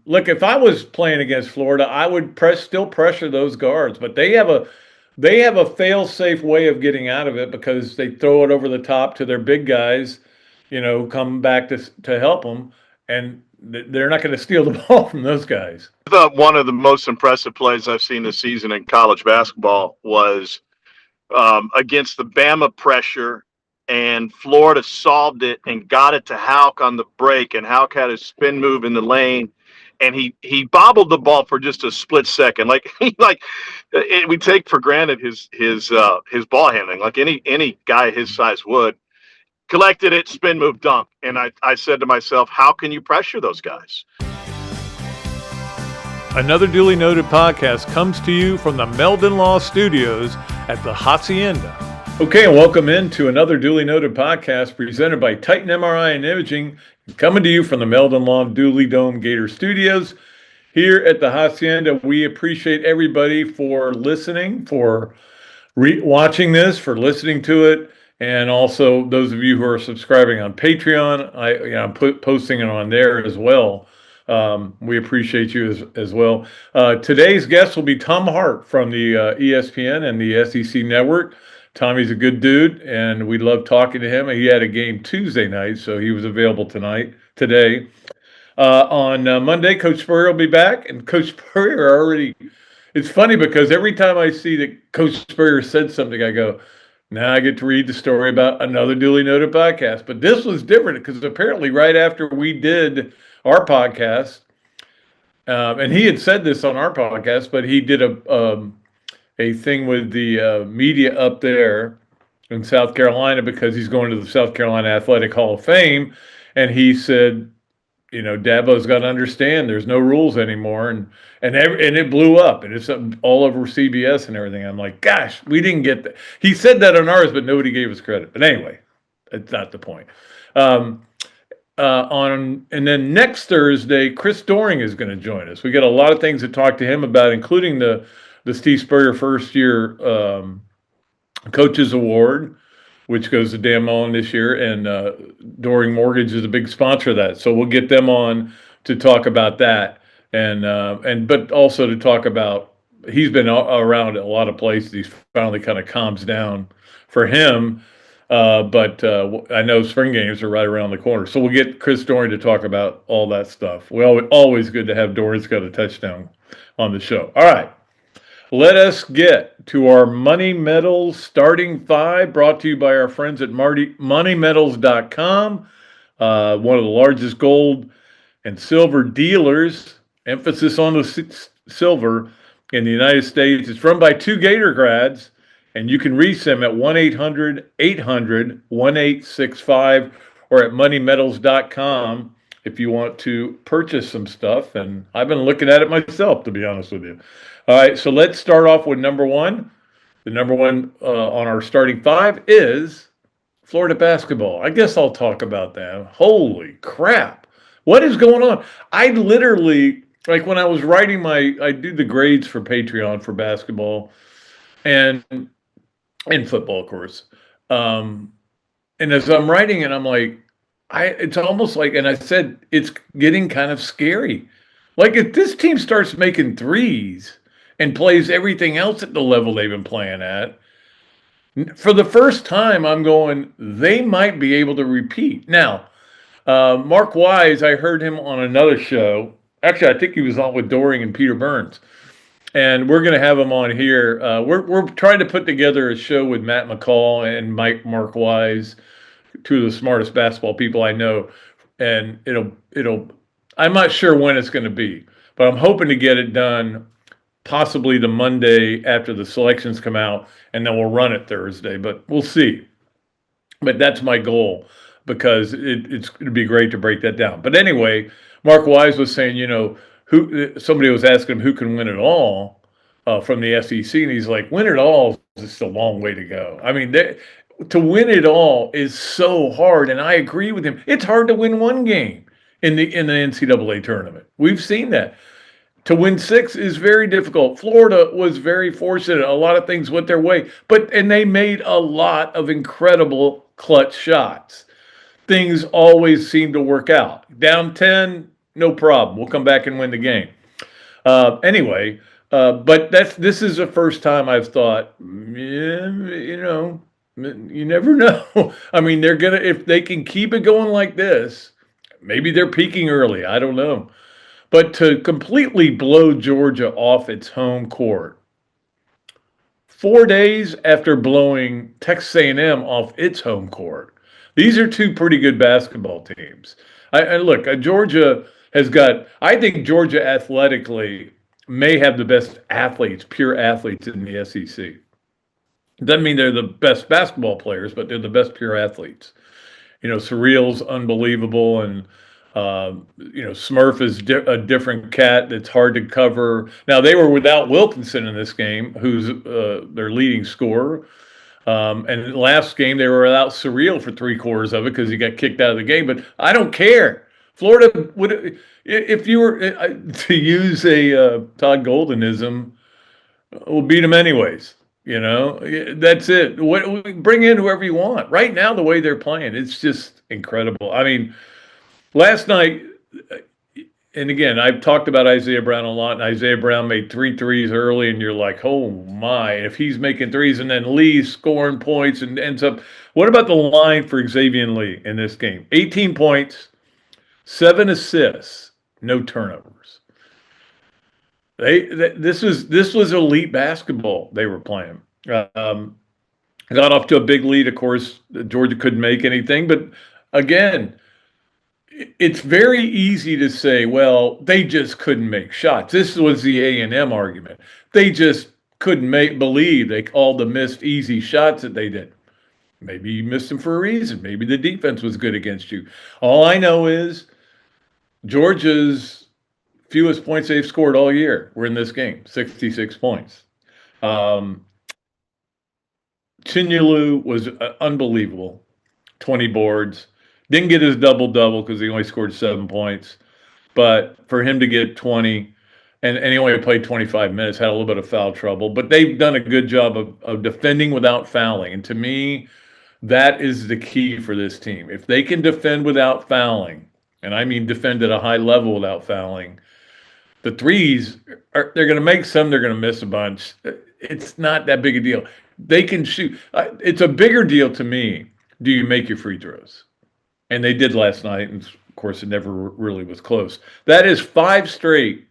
Look, if I was playing against Florida, I would still pressure those guards, but they have a fail-safe way of getting out of it because they throw it over the top to their big guys, come back to help them, and they're not going to steal the ball from those guys. I thought one of the most impressive plays I've seen this season in college basketball was against the Bama pressure, and Florida solved it and got it to Houck on the break, and Houck had his spin move in the lane, and he bobbled the ball for just a split second. We take for granted his ball handling, like any guy his size would. Collected it, spin move, dunk, and I said to myself, how can you pressure those guys? Another duly noted podcast comes to you from the Meldon Law Studios at the Hacienda. Okay, and welcome into another duly noted podcast presented by Titan MRI and Imaging, coming to you from the Meldon Law Dooley Dome Gator Studios here at the Hacienda. We appreciate everybody for listening, for watching this, for listening to it, and also those of you who are subscribing on Patreon. I'm posting it on there as well. We appreciate you as well. Today's guest will be Tom Hart from the ESPN and the SEC Network. Tommy's a good dude, and we love talking to him. He had a game Tuesday night, so he was available today. On Monday, Coach Spurrier will be back, and Coach Spurrier already. It's funny because every time I see that Coach Spurrier said something, I go, now I get to read the story about another duly noted podcast. But this was different because apparently right after we did our podcast, and he had said this on our podcast, but he did a thing with the media up there in South Carolina because he's going to the South Carolina Athletic Hall of Fame, and he said, Dabo's got to understand there's no rules anymore, and it blew up, and it's all over CBS and everything. I'm like, gosh, we didn't get that. He said that on ours, but nobody gave us credit. But anyway, that's not the point. And then next Thursday, Chris Doering is going to join us. We got a lot of things to talk to him about, including the Steve Spurrier first year Coaches Award, which goes to Dan Mullen this year, and Doering Mortgage is a big sponsor of that. So we'll get them on to talk about that, but also to talk about, he's been around a lot of places. He's finally kind of calms down for him. But I know spring games are right around the corner. So we'll get Chris Doering to talk about all that stuff. Always good to have Doering's got a touchdown on the show. All right. Let us get to our Money Metals starting five, brought to you by our friends at moneymetals.com, one of the largest gold and silver dealers, emphasis on the silver in the United States. It's run by two Gator grads, and you can reach them at 1-800-800-1865 or at moneymetals.com if you want to purchase some stuff. And I've been looking at it myself, to be honest with you. All right, so let's start off with number one. The number one on our starting five is Florida basketball. I guess I'll talk about that. Holy crap. What is going on? I literally, like when I was writing I do the grades for Patreon for basketball and football, of course. And as I'm writing it, I'm like, it's almost like, and I said, it's getting kind of scary. Like if this team starts making threes and plays everything else at the level they've been playing at, for the first time, I'm going, they might be able to repeat. Now, Mark Wise, I heard him on another show. Actually, I think he was on with Doering and Peter Burns. And we're going to have him on here. We're trying to put together a show with Matt McCall and Mark Wise, two of the smartest basketball people I know. And I'm not sure when it's going to be, but I'm hoping to get it done possibly the Monday after the selections come out, and then we'll run it Thursday, but we'll see. But that's my goal because it's going to be great to break that down. But anyway, Mark Wise was saying, somebody was asking him who can win it all from the SEC, and he's like, win it all is just a long way to go. I mean, to win it all is so hard, and I agree with him. It's hard to win one game in the NCAA tournament. We've seen that. To win six is very difficult. Florida was very fortunate. A lot of things went their way, and they made a lot of incredible clutch shots. Things always seem to work out. Down 10, no problem. We'll come back and win the game. Anyway, but this is the first time I've thought, yeah, you never know. I mean, they're gonna if they can keep it going like this, maybe they're peaking early. I don't know. But to completely blow Georgia off its home court 4 days after blowing Texas A&M off its home court, these are two pretty good basketball teams. Look, Georgia has got. I think Georgia athletically may have the best athletes, pure athletes in the SEC. Doesn't mean they're the best basketball players, but they're the best pure athletes. Surreal's unbelievable, and Smurf is a different cat that's hard to cover. Now they were without Wilkinson in this game, who's their leading scorer. And last game they were without Surreal for 3/4 of it because he got kicked out of the game. But I don't care. Florida would, if you were to use a Todd Goldenism, we'll beat them anyways. That's it. Bring in whoever you want. Right now, the way they're playing, it's just incredible. I mean, last night, and again, I've talked about Isaiah Brown a lot, and Isaiah Brown made 3 threes early, and you're like, oh my, if he's making threes, and then Lee's scoring points and ends up. What about the line for Xavier Lee in this game? 18 points, 7 assists, no turnovers. This was elite basketball they were playing. Got off to a big lead. Of course, Georgia couldn't make anything, but again, it's very easy to say, well, they just couldn't make shots. This was the A&M argument. They just couldn't believe all the missed easy shots that they did. Maybe you missed them for a reason. Maybe the defense was good against you. All I know is Georgia's fewest points they've scored all year were in this game, 66 points. Chinyelu was unbelievable, 20 boards. Didn't get his double-double because he only scored 7 points. But for him to get 20, and he only played 25 minutes, had a little bit of foul trouble. But they've done a good job of defending without fouling. And to me, that is the key for this team. If they can defend without fouling, and I mean defend at a high level without fouling, the threes, they're going to make some, they're going to miss a bunch. It's not that big a deal. They can shoot. It's a bigger deal to me. Do you make your free throws? And they did last night, and of course it never really was close. That is 5 straight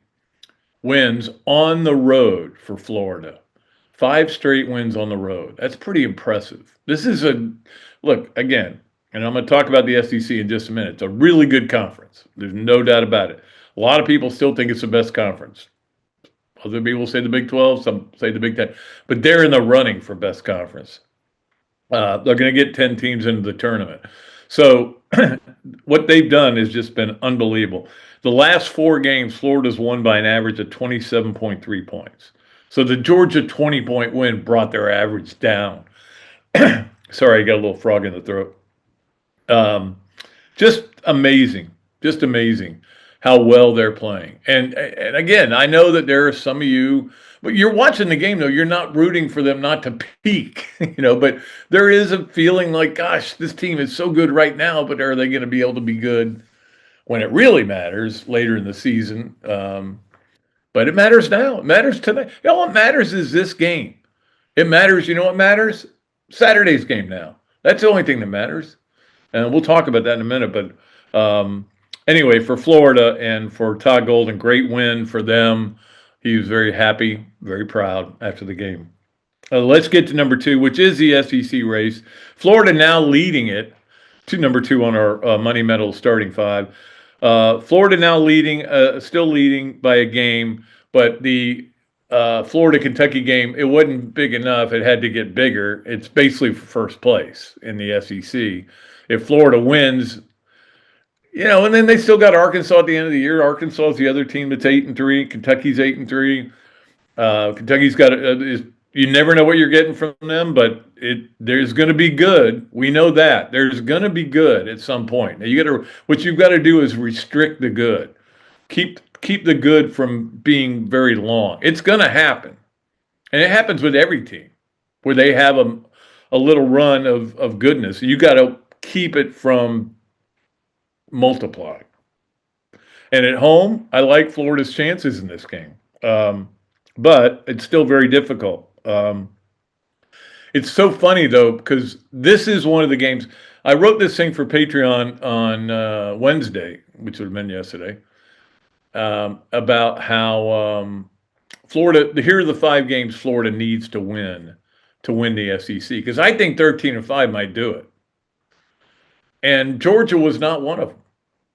wins on the road for Florida. 5 straight wins on the road. That's pretty impressive. This is look, again, and I'm going to talk about the SEC in just a minute. It's a really good conference. There's no doubt about it. A lot of people still think it's the best conference. Other people say the Big 12, some say the Big 10. But they're in the running for best conference. They're going to get 10 teams into the tournament. So what they've done has just been unbelievable. The last 4 games, Florida's won by an average of 27.3 points. So the Georgia 20-point win brought their average down. Sorry, I got a little frog in the throat. Just amazing. Just amazing how well they're playing. And again, I know that there are some of you, but you're watching the game, though. You're not rooting for them not to peak, but there is a feeling like, gosh, this team is so good right now, but are they going to be able to be good when it really matters later in the season? But it matters now. It matters tonight. What matters is this game. It matters. You know what matters? Saturday's game now. That's the only thing that matters. And we'll talk about that in a minute. But anyway, for Florida and for Todd Golden, great win for them. He was very happy, very proud after the game. Let's get to number 2, which is the SEC race. Florida now leading it to number 2 on our Money Medal starting 5. Florida now still leading by a game, but the Florida-Kentucky game, it wasn't big enough. It had to get bigger. It's basically for first place in the SEC. If Florida wins, and then they still got Arkansas at the end of the year. Arkansas is the other team that's 8-3. Kentucky's 8-3. Kentucky's got you never know what you're getting from them, but there's going to be good. We know that there's going to be good at some point. Now what you've got to do is restrict the good. Keep the good from being very long. It's going to happen, and it happens with every team where they have a little run of goodness. You got to keep it from multiplying. And at home, I like Florida's chances in this game. But it's still very difficult. It's so funny though, because this is one of the games. I wrote this thing for Patreon on Wednesday, which would have been yesterday, about how Florida. Here are the 5 games Florida needs to win the SEC. Because I think 13-5 might do it, and Georgia was not one of them.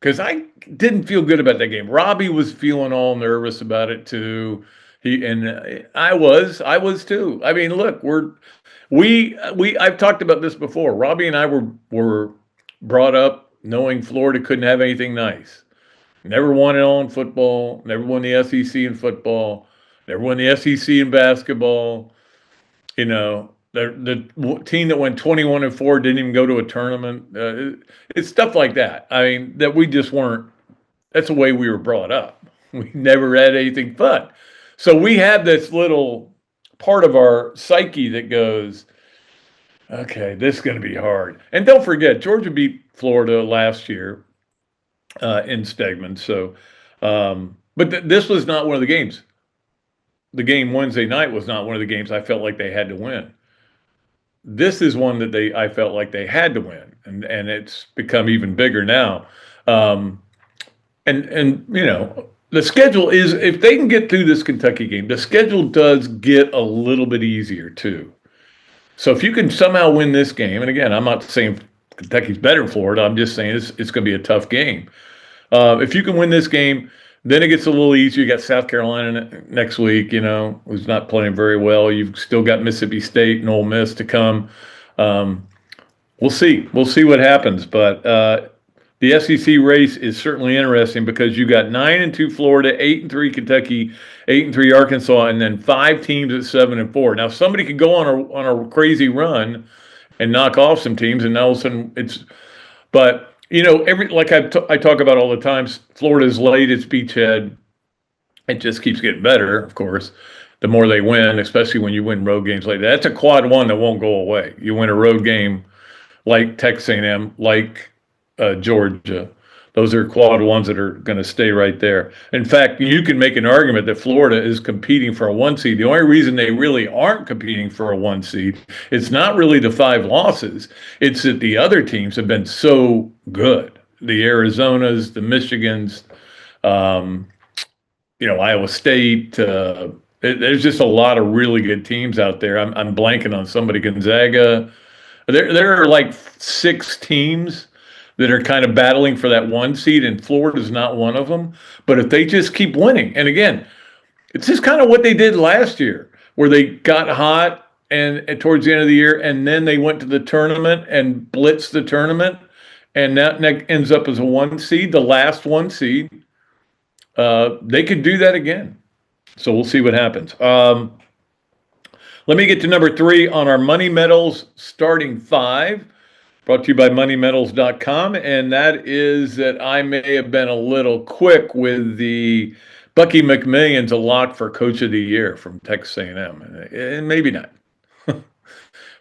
Because I didn't feel good about that game. Robbie was feeling all nervous about it too. I was too. I mean, look, I've talked about this before. Robbie and I were brought up knowing Florida couldn't have anything nice. Never won it all in football. Never won the SEC in football. Never won the SEC in basketball. You know, the team that went 21-4 didn't even go to a tournament. It's stuff like that. I mean, that we just weren't. That's the way we were brought up. We never had anything fun. So we had this little part of our psyche that goes, okay, this is going to be hard. And don't forget, Georgia beat Florida last year in Stegman. So, but this was not one of the games. The game Wednesday night was not one of the games I felt like they had to win. This is one that I felt like they had to win, and it's become even bigger now. And you know, the schedule is, if they can get through this Kentucky game, the schedule does get a little bit easier too. So if you can somehow win this game, and again, I'm not saying Kentucky's better than Florida, I'm just saying it's going to be a tough game. If you can win this game, then it gets a little easier. You got South Carolina next week, you know, who's not playing very well. You've still got Mississippi State and Ole Miss to come. We'll see. We'll see what happens. But the SEC race is certainly interesting because you got 9-2 Florida, 8-3 Kentucky, 8-3 Arkansas, and then 5 teams at 7-4. Now somebody could go on a crazy run and knock off some teams, and all of a sudden it's. But you know, like I talk about all the time, Florida's laid its beachhead. It just keeps getting better, of course, the more they win, especially when you win road games like that. That's a quad one that won't go away. You win a road game like Texas A&M, like Georgia. Those are quad ones that are going to stay right there. In fact, you can make an argument that Florida is competing for a 1 seed. The only reason they really aren't competing for a 1 seed, it's not really the 5 losses. It's that the other teams have been so good. The Arizonas, the Michigans, you know, Iowa State. There's just a lot of really good teams out there. I'm blanking on somebody. Gonzaga. There are like 6 teams that are kind of battling for that 1 seed, and Florida's not one of them. But if they just keep winning, and again, it's just kind of what they did last year, where they got hot and towards the end of the year, and then they went to the tournament and blitzed the tournament, and that ends up as a 1 seed, the last 1 seed. They could do that again. So we'll see what happens. Let me get to number 3 on our Money Medals starting 5. Brought to you by MoneyMedals.com, and that is that I may have been a little quick with the Bucky McMillian's a lock for Coach of the Year from Texas A&M, and maybe not.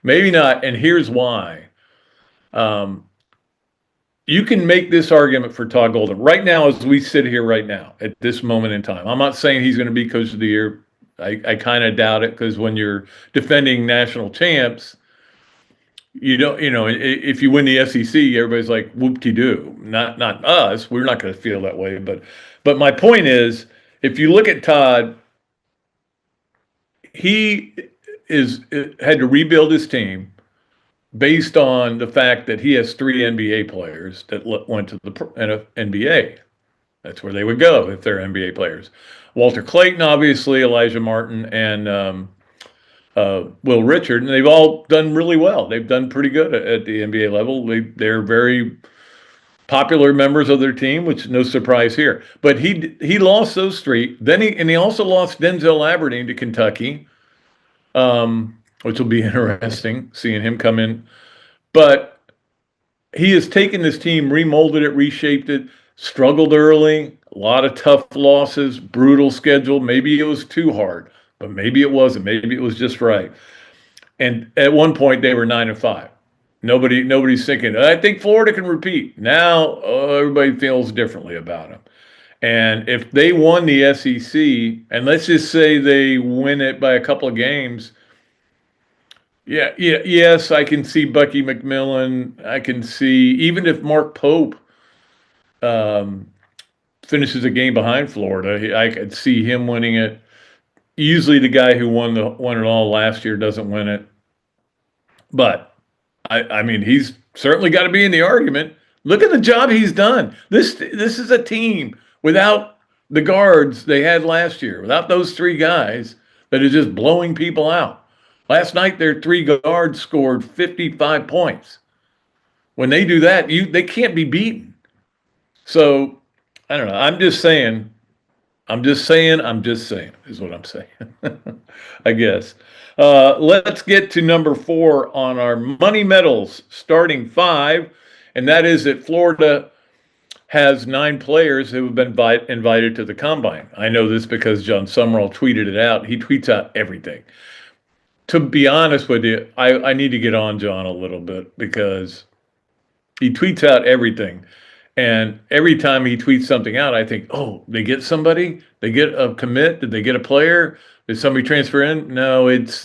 Maybe not, and here's why. You can make this argument for Todd Golden. Right now, as we sit here right now, at this moment in time, I'm not saying he's going to be Coach of the Year. I kind of doubt it, because when you're defending national champs, you don't, you know, if you win the SEC, everybody's like, whoop-de-doo. Not us. We're not going to feel that way. But my point is, if you look at Todd, he had to rebuild his team based on the fact that he has 3 NBA players that went to the NBA. That's where they would go if they're NBA players. Walter Clayton, obviously, Elijah Martin, and Will Richard, and they've all done really well. They've done pretty good at the NBA level. They're very popular members of their team, which no surprise here. But he lost those 3. Then he also lost Denzel Aberdeen to Kentucky, which will be interesting seeing him come in. But he has taken this team, remolded it, reshaped it, struggled early, a lot of tough losses, brutal schedule. Maybe it was too hard, but maybe it wasn't. Maybe it was just right. And at one point, they were 9-5. Nobody's thinking, I think Florida can repeat. Now everybody feels differently about them. And if they won the SEC, and let's just say they win it by a couple of games, yes, I can see Bucky McMillan. I can see even if Mark Pope um, finishes a game behind Florida, I could see him winning it. Usually, the guy who won it all last year doesn't win it, but I mean, he's certainly got to be in the argument. Look at the job he's done. This is a team without the guards they had last year, without those three guys that are just blowing people out. Last night, their three guards scored 55 points. When they do that, they can't be beaten. So I don't know. I'm just saying is what I'm saying. I guess. Let's get to number 4 on our money medals, starting 5, and that is that Florida has 9 players who have been invited to the combine. I know this because John Summerall tweeted it out. He tweets out everything. To be honest with you, I need to get on John a little bit because he tweets out everything. And every time he tweets something out, I think, oh, they get somebody? They get a commit? Did they get a player? Did somebody transfer in? No, it's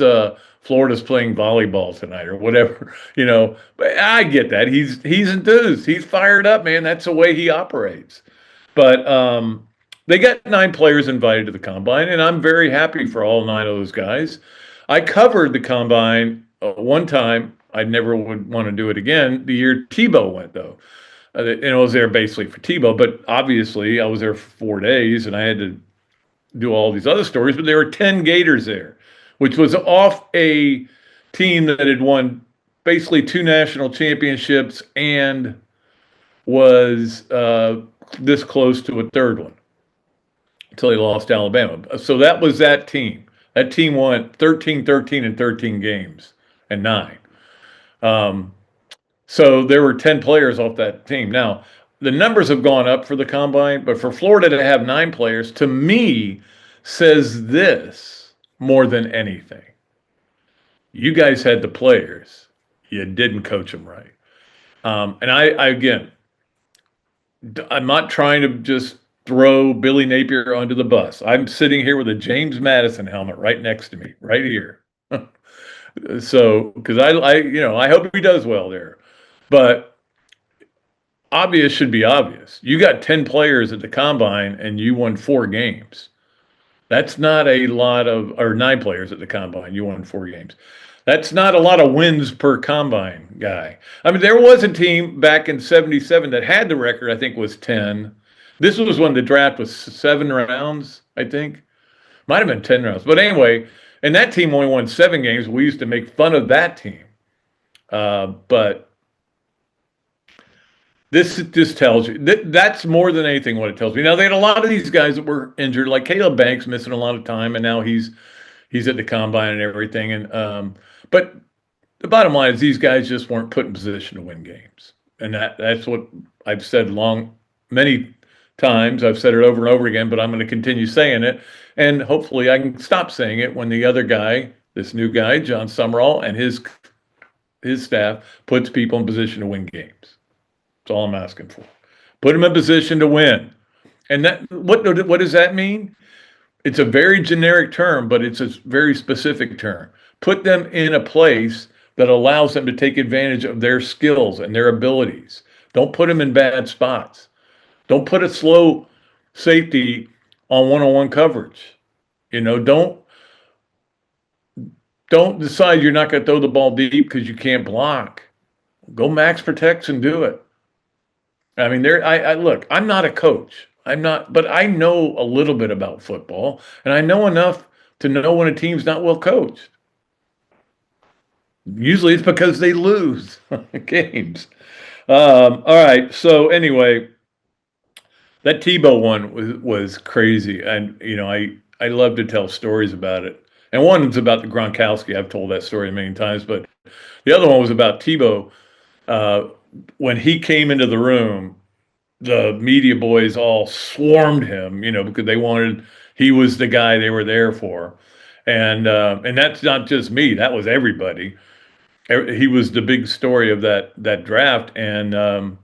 Florida's playing volleyball tonight or whatever. But I get that. He's enthused. He's fired up, man. That's the way he operates. But they got 9 players invited to the combine, and I'm very happy for all 9 of those guys. I covered the combine one time. I never would want to do it again. The year Tebow went, though. And I was there basically for Tebow, but obviously I was there for 4 days and I had to do all these other stories, but there were 10 Gators there, which was off a team that had won basically 2 national championships and was this close to a third one until they lost to Alabama. So that was that team. That team won 13, 13, and 13 games and 9. So there were 10 players off that team. Now, the numbers have gone up for the combine, but for Florida to have 9 players, to me, says this more than anything. You guys had the players. You didn't coach them right. And again, I'm not trying to just throw Billy Napier under the bus. I'm sitting here with a James Madison helmet right next to me, right here. So, because I hope he does well there. But obvious should be obvious. You got 10 players at the combine and you won 4 games. That's not a lot of, or 9 players at the combine. You won 4 games. That's not a lot of wins per combine guy. I mean, there was a team back in 77 that had the record, I think was 10. This was when the draft was 7 rounds, I think. Might have been 10 rounds. But anyway, and that team only won 7 games. We used to make fun of that team. But this just tells you that's more than anything what it tells me. Now they had a lot of these guys that were injured, like Caleb Banks missing a lot of time, and now he's at the combine and everything. And but the bottom line is these guys just weren't put in position to win games, and that's what I've said many times. I've said it over and over again, but I'm going to continue saying it, and hopefully I can stop saying it when the other guy, this new guy, John Summerall, and his staff puts people in position to win games. That's all I'm asking for. Put them in position to win. And that what does that mean? It's a very generic term, but it's a very specific term. Put them in a place that allows them to take advantage of their skills and their abilities. Don't put them in bad spots. Don't put a slow safety on one-on-one coverage. Don't decide you're not going to throw the ball deep because you can't block. Go max protects and do it. I mean, look, I'm not a coach. But I know a little bit about football, and I know enough to know when a team's not well coached. Usually it's because they lose games. All right. So anyway, that Tebow one was crazy. And, I love to tell stories about it. And one's about the Gronkowski. I've told that story many times, but the other one was about Tebow. When he came into the room, the media boys all swarmed him, because he was the guy they were there for. And that's not just me, that was everybody. He was the big story of that draft. And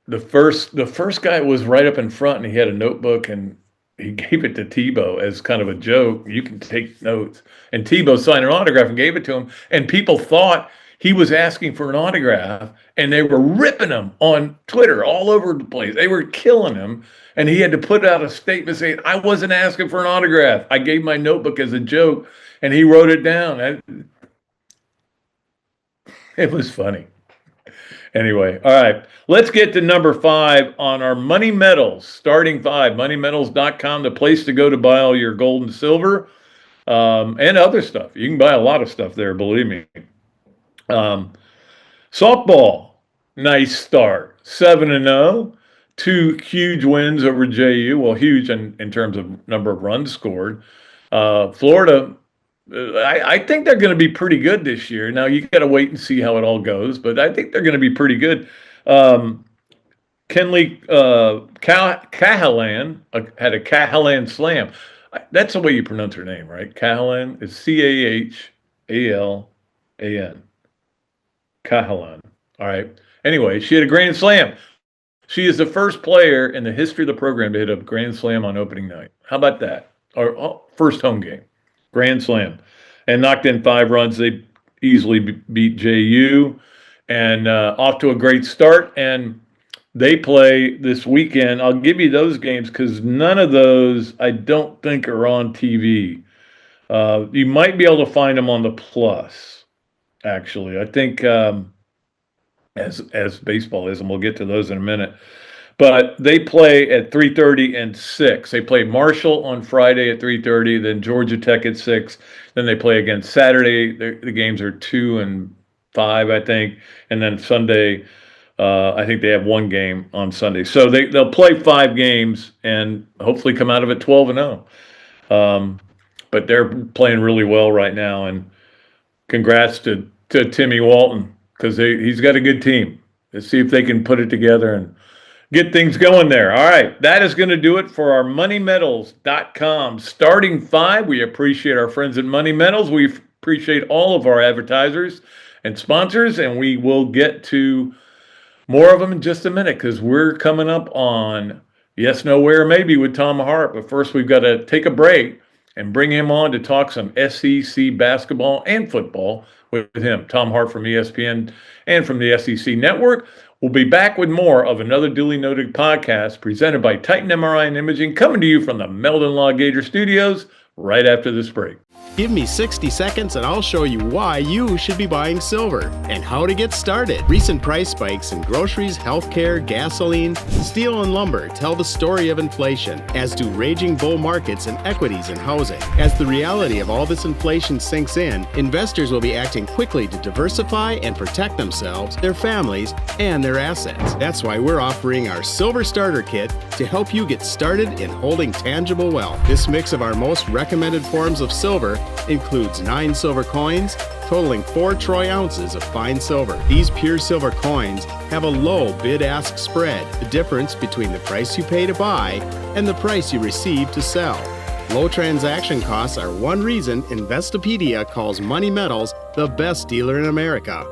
the first guy was right up in front, and he had a notebook, and he gave it to Tebow as kind of a joke. You can take notes. And Tebow signed an autograph and gave it to him. And people thought he was asking for an autograph, and they were ripping him on Twitter all over the place. They were killing him. And he had to put out a statement saying, I wasn't asking for an autograph. I gave my notebook as a joke, and he wrote it down. It was funny. Anyway, all right. Let's get to number 5 on our Money Metals, starting 5, moneymetals.com, the place to go to buy all your gold and silver and other stuff. You can buy a lot of stuff there, believe me. Softball, nice start, 7-0, 2 huge wins over JU. Well, huge in terms of number of runs scored. Florida, I think they're going to be pretty good this year. Now, you got to wait and see how it all goes, but I think they're going to be pretty good. Kenley Cahalan had a Cahalan slam. That's the way you pronounce her name, right? Cahalan is Cahalan. Cahalan. All right. Anyway, she had a grand slam. She is the first player in the history of the program to hit a grand slam on opening night. How about that? Or first home game. Grand slam. And knocked in 5 runs. They easily beat JU. And off to a great start. And they play this weekend. I'll give you those games because none of those I don't think are on TV. You might be able to find them on the Plus, actually. I think as baseball is, and we'll get to those in a minute. But they play at 3:30 and 6. They play Marshall on Friday at 3:30, then Georgia Tech at 6. Then they play again Saturday. The games are 2 and 5, I think. And then Sunday, I think they have 1 game on Sunday. So they'll play 5 games and hopefully come out of it 12-0. But they're playing really well right now. And congrats to Timmy Walton because he's got a good team. Let's see if they can put it together and get things going there. All right, that is going to do it for our moneymetals.com starting 5. We appreciate our friends at Money Metals. We appreciate all of our advertisers and sponsors, and we will get to more of them in just a minute because we're coming up on Yes, No, Where, Maybe with Tom Hart. But first, we've got to take a break and bring him on to talk some SEC basketball and football with him. Tom Hart from ESPN and from the SEC Network. We'll be back with more of another duly noted podcast presented by Titan MRI and Imaging, coming to you from the Meldon Law Gator Studios right after this break. Give me 60 seconds and I'll show you why you should be buying silver and how to get started. Recent price spikes in groceries, healthcare, gasoline, steel, and lumber tell the story of inflation, as do raging bull markets in equities and housing. As the reality of all this inflation sinks in, investors will be acting quickly to diversify and protect themselves, their families, and their assets. That's why we're offering our Silver Starter Kit to help you get started in holding tangible wealth. This mix of our most recommended forms of silver includes 9 silver coins, totaling 4 troy ounces of fine silver. These pure silver coins have a low bid-ask spread, the difference between the price you pay to buy and the price you receive to sell. Low transaction costs are one reason Investopedia calls Money Metals the best dealer in America.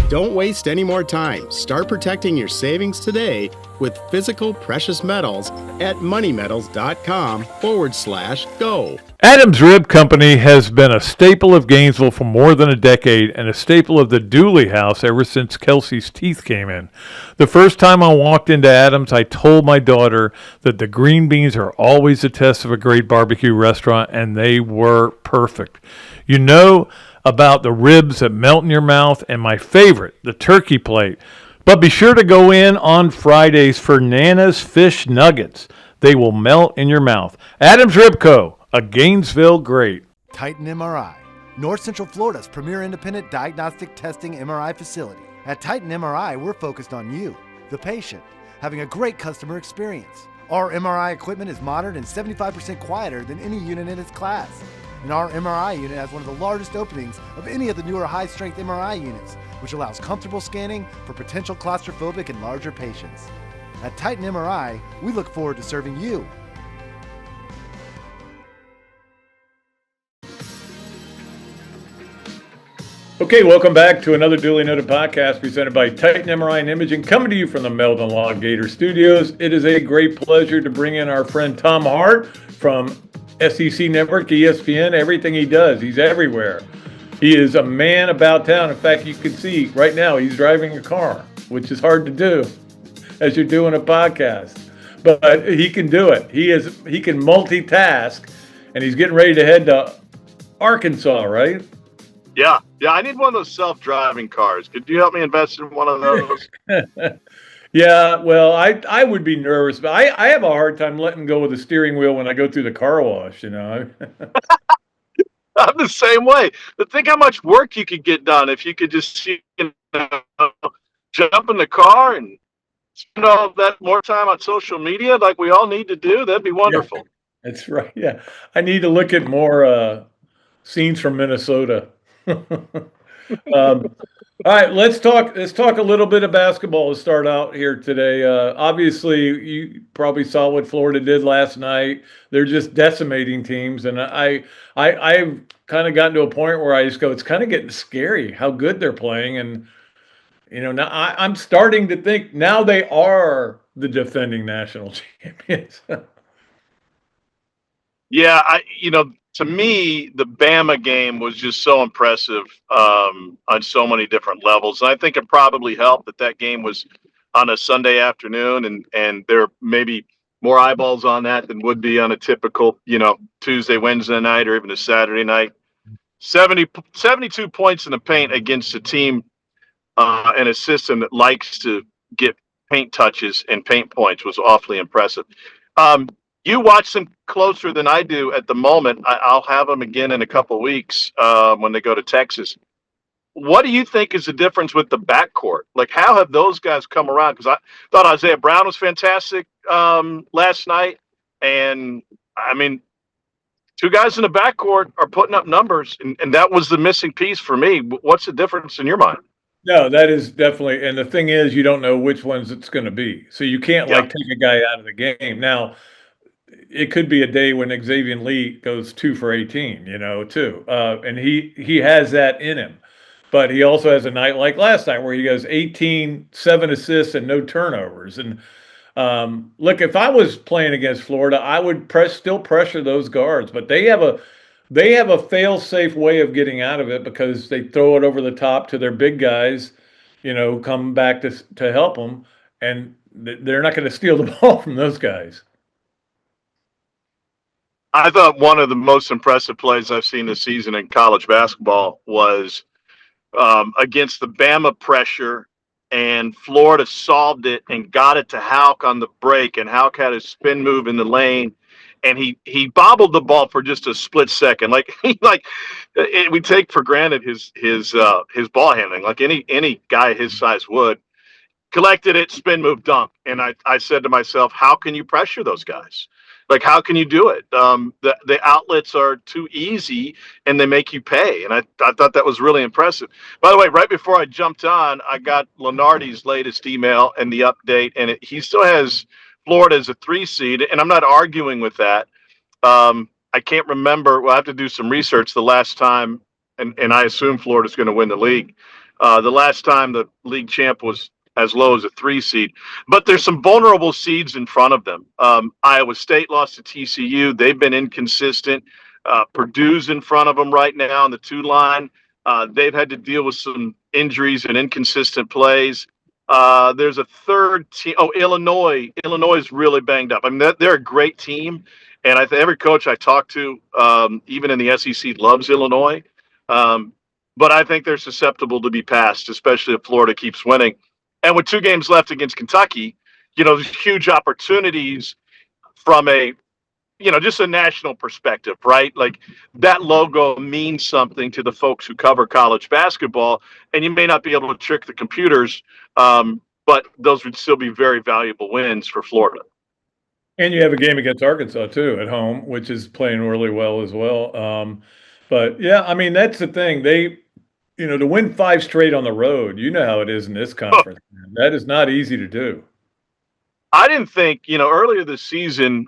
Don't waste any more time. Start protecting your savings today with physical precious metals at moneymetals.com/go. Adams Rib Company has been a staple of Gainesville for more than a decade and a staple of the Dooley house ever since Kelsey's teeth came in. The first time I walked into Adams, I told my daughter that the green beans are always a test of a great barbecue restaurant, and they were perfect. You know about the ribs that melt in your mouth, and my favorite, the turkey plate. But be sure to go in on Fridays for Nana's Fish Nuggets. They will melt in your mouth. Adams Rib Co., a Gainesville great. Titan MRI, North Central Florida's premier independent diagnostic testing MRI facility. At Titan MRI, we're focused on you, the patient, having a great customer experience. Our MRI equipment is modern and 75% quieter than any unit in its class. And our MRI unit has one of the largest openings of any of the newer high-strength MRI units, which allows comfortable scanning for potential claustrophobic and larger patients. At Titan MRI, we look forward to serving you. Okay, welcome back to another Dooley Noted podcast presented by Titan MRI and Imaging, coming to you from the Meldon Law Gator Studios. It is a great pleasure to bring in our friend Tom Hart from SEC Network, ESPN. Everything he does, he's everywhere. He is a man about town. In fact, you can see right now he's driving a car, which is hard to do as you're doing a podcast. But he can do it. He can multitask, and he's getting ready to head to Arkansas, right? Yeah. I need one of those self-driving cars. Could you help me invest in one of those? Yeah, well, I would be nervous, but I have a hard time letting go of the steering wheel when I go through the car wash, you know. I'm the same way. But think how much work you could get done if you could just jump in the car and spend all that more time on social media like we all need to do. That'd be wonderful. Yeah, that's right. Yeah, I need to look at more scenes from Minnesota. All right, let's talk a little bit of basketball to start out here today. Obviously, you probably saw what Florida did last night. They're just decimating teams, and I've kind of gotten to a point where I just go, it's kind of getting scary how good they're playing, and now I'm starting to think now they are the defending national champions. Yeah, to me, the Bama game was just so impressive on so many different levels. And I think it probably helped that game was on a Sunday afternoon, and there may be more eyeballs on that than would be on a typical, Tuesday, Wednesday night, or even a Saturday night. 72 points in the paint against a team and a system that likes to get paint touches and paint points was awfully impressive. You watch them closer than I do at the moment. I'll have them again in a couple of weeks when they go to Texas. What do you think is the difference with the backcourt? Like, how have those guys come around? Because I thought Isaiah Brown was fantastic last night. And, I mean, two guys in the backcourt are putting up numbers, and that was the missing piece for me. What's the difference in your mind? No, that is definitely, and the thing is, you don't know which ones it's going to be. So you can't Yeah. take a guy out of the game. Now, it could be a day when Xavier Lee goes 2 for 18, too. And he has that in him. But he also has a night like last night where he goes 18, 7 assists, and no turnovers. And look, if I was playing against Florida, I would still pressure those guards. But they have a fail-safe way of getting out of it because they throw it over the top to their big guys, come back to help them. And they're not going to steal the ball from those guys. I thought one of the most impressive plays I've seen this season in college basketball was against the Bama pressure, and Florida solved it and got it to Houck on the break, and Houck had a spin move in the lane, and he bobbled the ball for just a split second. We take for granted his ball handling, like any guy his size would. Collected it, spin move, dunk. And I said to myself, how can you pressure those guys? Like, how can you do it? The outlets are too easy, and they make you pay. And I thought that was really impressive. By the way, right before I jumped on, I got Leonardo's latest email and the update, and he still has Florida as a 3 seed, and I'm not arguing with that. I can't remember. Well, I have to do some research the last time, and I assume Florida's going to win the league. The last time the league champ was as low as a 3 seed, but there's some vulnerable seeds in front of them. Iowa State lost to TCU. They've been inconsistent. Purdue's in front of them right now on the 2 line. They've had to deal with some injuries and inconsistent plays. There's a third team. Oh, Illinois. Illinois is really banged up. I mean, they're a great team. And every coach I talk to, even in the SEC, loves Illinois. But I think they're susceptible to be passed, especially if Florida keeps winning. And with 2 games left against Kentucky, there's huge opportunities from just a national perspective, right? Like, that logo means something to the folks who cover college basketball, and you may not be able to trick the computers, but those would still be very valuable wins for Florida. And you have a game against Arkansas, too, at home, which is playing really well as well. But, yeah, I mean, that's the thing. To win 5 straight on the road, you know how it is in this conference. That is not easy to do. I didn't think, earlier this season,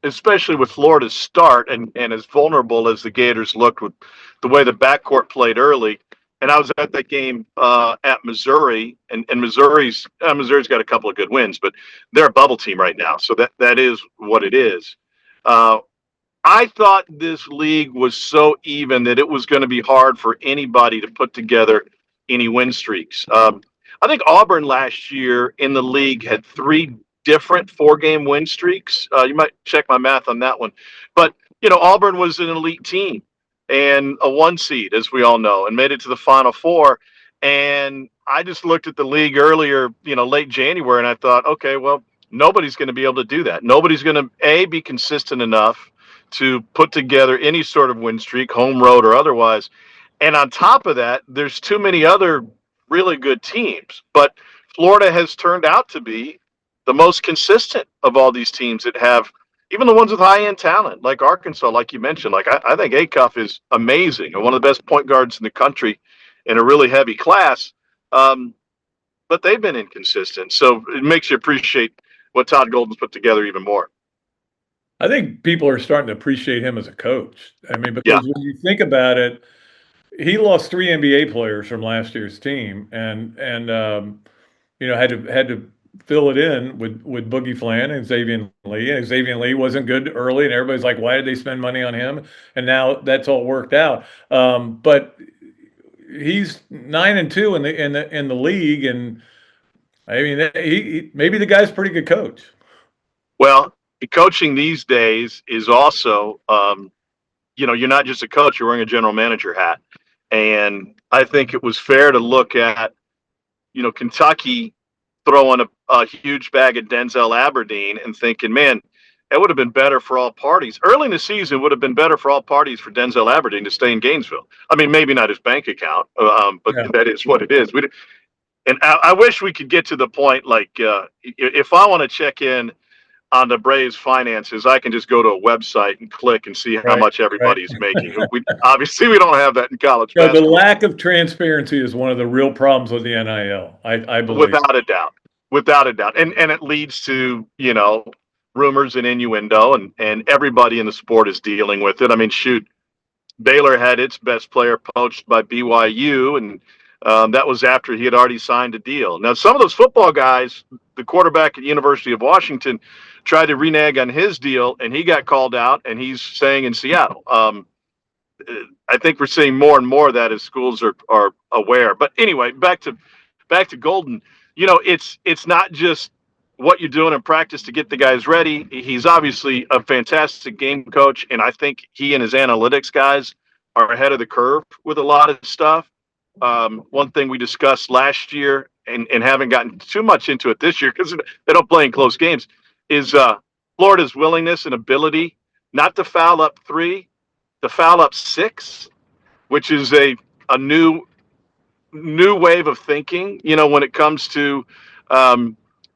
especially with Florida's start and as vulnerable as the Gators looked with the way the backcourt played early, and I was at that game at Missouri, and Missouri's got a couple of good wins, but they're a bubble team right now, so that is what it is. I thought this league was so even that it was going to be hard for anybody to put together any win streaks. I think Auburn last year in the league had 3 different 4-game win streaks. You might check my math on that one. But, Auburn was an elite team and a 1 seed, as we all know, and made it to the Final Four. And I just looked at the league earlier, late January, and I thought, okay, well, nobody's going to be able to do that. Nobody's going to, be consistent enough to put together any sort of win streak, home, road, or otherwise. And on top of that, there's too many other really good teams. But Florida has turned out to be the most consistent of all these teams that have, even the ones with high-end talent, like Arkansas, like you mentioned. Like I think Acuff is amazing and one of the best point guards in the country in a really heavy class. But they've been inconsistent. So it makes you appreciate what Todd Golden's put together even more. I think people are starting to appreciate him as a coach. I mean, because Yeah. when you think about it, he lost 3 NBA players from last year's team, and had to fill it in with Boogie Flan and Xavier Lee. And Xavier Lee wasn't good early, and everybody's like, why did they spend money on him? And now that's all worked out. But he's 9-2 in the league, and I mean, he maybe the guy's a pretty good coach. Well, coaching these days is also, you're not just a coach, you're wearing a general manager hat. And I think it was fair to look at, Kentucky throwing a huge bag at Denzel Aberdeen and thinking, man, it would have been better for all parties. Early in the season, it would have been better for all parties for Denzel Aberdeen to stay in Gainesville. I mean, maybe not his bank account, but Yeah. that is what it is. And I wish we could get to the point, like, if I want to check in on the Braves finances, I can just go to a website and click and see how much everybody's making. Obviously, we don't have that in college The basketball. lack of transparency is one of the real problems with the NIL. I believe. Without a doubt. And it leads to, rumors and innuendo, and everybody in the sport is dealing with it. I mean, shoot, Baylor had its best player poached by BYU, and that was after he had already signed a deal. Now, some of those football guys, the quarterback at University of Washington, tried to renege on his deal, and he got called out, and he's staying in Seattle. I think we're seeing more and more of that as schools are aware. But anyway, back to Golden. It's not just what you're doing in practice to get the guys ready. He's obviously a fantastic game coach, and I think he and his analytics guys are ahead of the curve with a lot of stuff. One thing we discussed last year and haven't gotten too much into it this year because they don't play in close games is Florida's willingness and ability not to foul up 3, to foul up 6, which is a new wave of thinking, when it comes to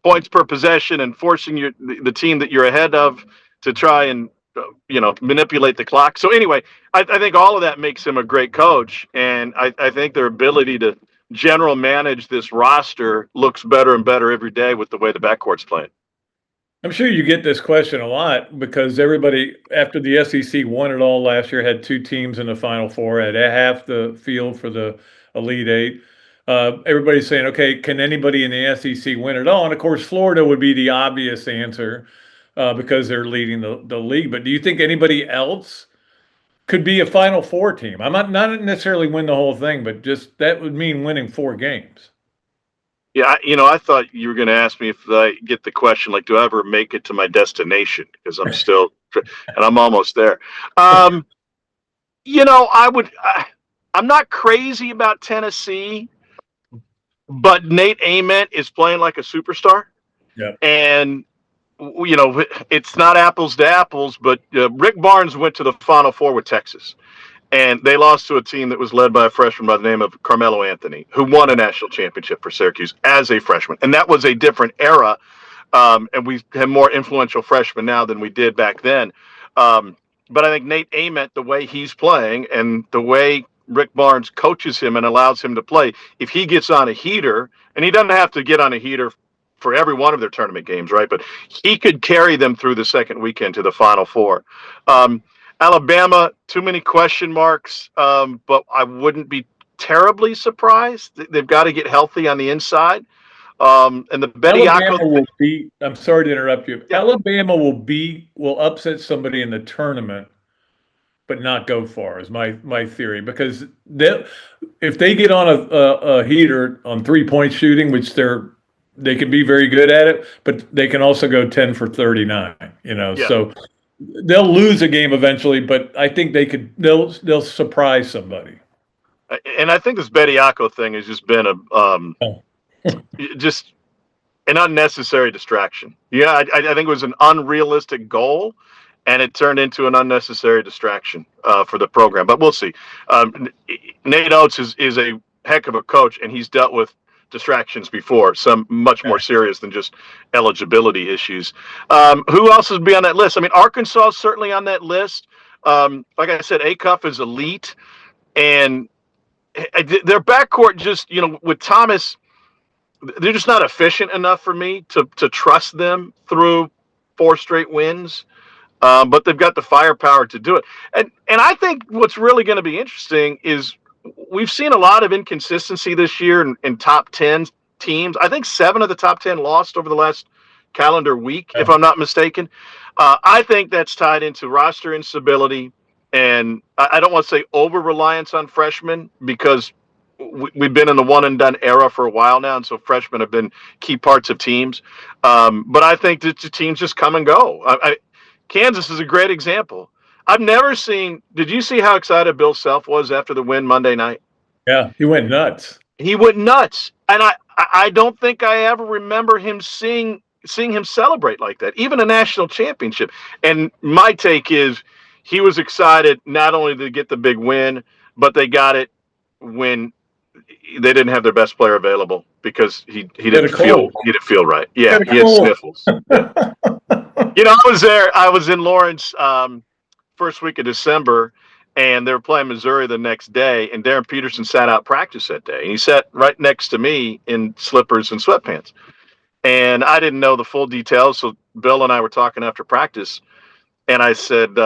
points per possession and forcing the team that you're ahead of to try and manipulate the clock. So anyway, I think all of that makes him a great coach, and I think their ability to general manage this roster looks better and better every day with the way the backcourt's playing. I'm sure you get this question a lot because everybody, after the SEC won it all last year, had 2 teams in the Final Four, had half the field for the Elite 8. Everybody's saying, okay, can anybody in the SEC win it all? And of course, Florida would be the obvious answer because they're leading the league. But do you think anybody else could be a Final Four team? I'm not necessarily win the whole thing, but just that would mean winning 4 games. Yeah, I thought you were going to ask me if I get the question, like, do I ever make it to my destination? Because I'm still, and I'm almost there. I'm not crazy about Tennessee, but Nate Ament is playing like a superstar. Yeah. And, it's not apples to apples, but Rick Barnes went to the Final Four with Texas. And they lost to a team that was led by a freshman by the name of Carmelo Anthony, who won a national championship for Syracuse as a freshman. And that was a different era. And we have more influential freshmen now than we did back then. But I think Nate Ament, the way he's playing and the way Rick Barnes coaches him and allows him to play, if he gets on a heater, and he doesn't have to get on a heater for every one of their tournament games, right? But he could carry them through the second weekend to the Final Four. Alabama, too many question marks, but I wouldn't be terribly surprised. They've got to get healthy on the inside. And the Alabama Bediako, will beat. I'm sorry to interrupt you. yeah, Alabama will upset somebody in the tournament, but not go far. Is my theory, because if they get on a heater on 3-point shooting, which they can be very good at it, but they can also go 10 for 39. yeah. So they'll lose a game eventually, but I think they'll surprise somebody. And I think this Bediako thing has just been Oh. just an unnecessary distraction. Yeah, I think it was an unrealistic goal, and it turned into an unnecessary distraction for the program. But we'll see. Nate Oates is a heck of a coach, and he's dealt with distractions before, some much more serious than just eligibility issues. Who else would be on that list? I mean, Arkansas is certainly on that list. Like I said, Acuff is elite, and their backcourt just, with Thomas, they're just not efficient enough for me to trust them through 4 straight wins. But they've got the firepower to do it. And I think what's really going to be interesting is we've seen a lot of inconsistency this year in top 10 teams. I think 7 of the top 10 lost over the last calendar week, if I'm not mistaken. I think that's tied into roster instability. And I don't want to say over-reliance on freshmen, because we've been in the one-and-done era for a while now, and so freshmen have been key parts of teams. But I think that the teams just come and go. Kansas is a great example. I've never seen – did you see how excited Bill Self was after the win Monday night? Yeah, he went nuts. He went nuts. And I don't think I ever remember him seeing him celebrate like that, even a national championship. And my take is he was excited not only to get the big win, but they got it when they didn't have their best player available, because he didn't feel right. Yeah, he had sniffles. I was in Lawrence first week of December, and they were playing Missouri the next day, and Darren Peterson sat out practice that day, and he sat right next to me in slippers and sweatpants. And I didn't know the full details, so Bill and I were talking after practice, and I said,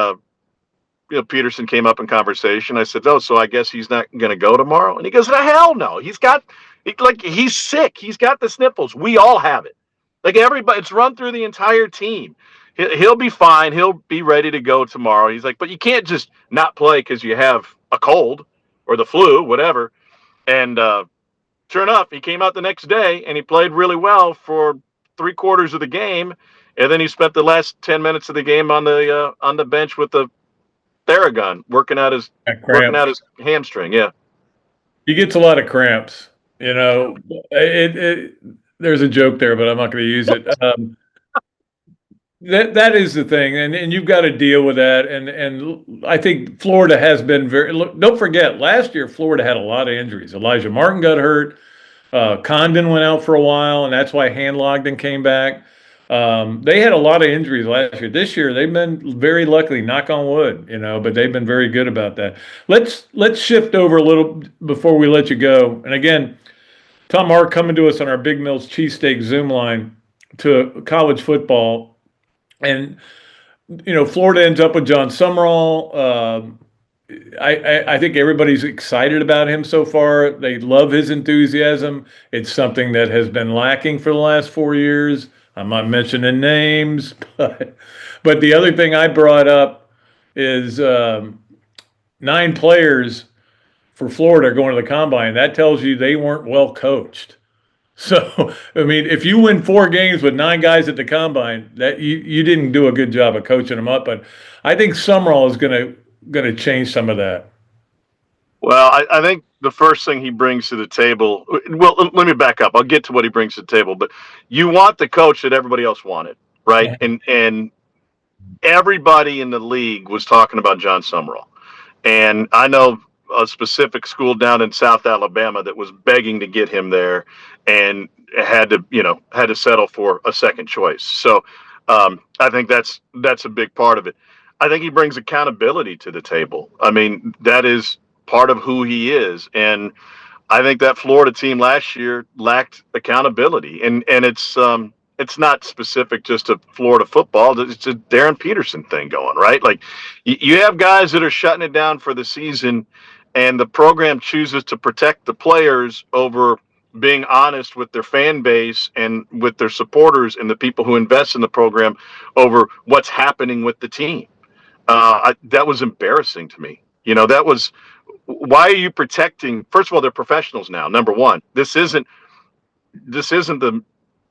Peterson came up in conversation. I said, so I guess he's not going to go tomorrow? And he goes, hell no. He's sick. He's got the sniffles. We all have it. Like everybody, it's run through the entire team. He'll be fine. He'll be ready to go tomorrow. He's like, but you can't just not play because you have a cold or the flu, whatever. And sure enough, he came out the next day and he played really well for 3/4 of the game. And then he spent the last 10 minutes of the game on the bench with the Theragun, working out his hamstring. Yeah, He gets a lot of cramps. There's a joke there, but I'm not going to use it. That is the thing, and you've got to deal with that. And I think Florida has been don't forget, last year Florida had a lot of injuries. Elijah Martin got hurt. Condon went out for a while, and that's why Hand-Logden came back. They had a lot of injuries last year. This year, they've been very lucky, knock on wood, but they've been very good about that. Let's shift over a little before we let you go. And again, Tom Hart coming to us on our Big Mills Cheesesteak Zoom line to college football. And, Florida ends up with John Summerall. I think everybody's excited about him so far. They love his enthusiasm. It's something that has been lacking for the last 4 years. I'm not mentioning names, but the other thing I brought up is 9 players for Florida going to the combine. That tells you they weren't well coached. So, I mean, if you win 4 games with 9 guys at the combine, that you didn't do a good job of coaching them up. But I think Summerall is going to change some of that. Well, I think the first thing he brings to the table, well, let me back up. I'll get to what he brings to the table, but you want the coach that everybody else wanted, right? Yeah. And everybody in the league was talking about John Summerall. And I know a specific school down in South Alabama that was begging to get him there and had to settle for a second choice. So I think that's a big part of it. I think he brings accountability to the table. I mean, that is part of who he is. And I think that Florida team last year lacked accountability. And it's not specific just to Florida football. It's a Darren Peterson thing going, right? Like you have guys that are shutting it down for the season, and the program chooses to protect the players over being honest with their fan base and with their supporters and the people who invest in the program over what's happening with the team. That was embarrassing to me. That was, why are you protecting? First of all, they're professionals now. Number one, this isn't the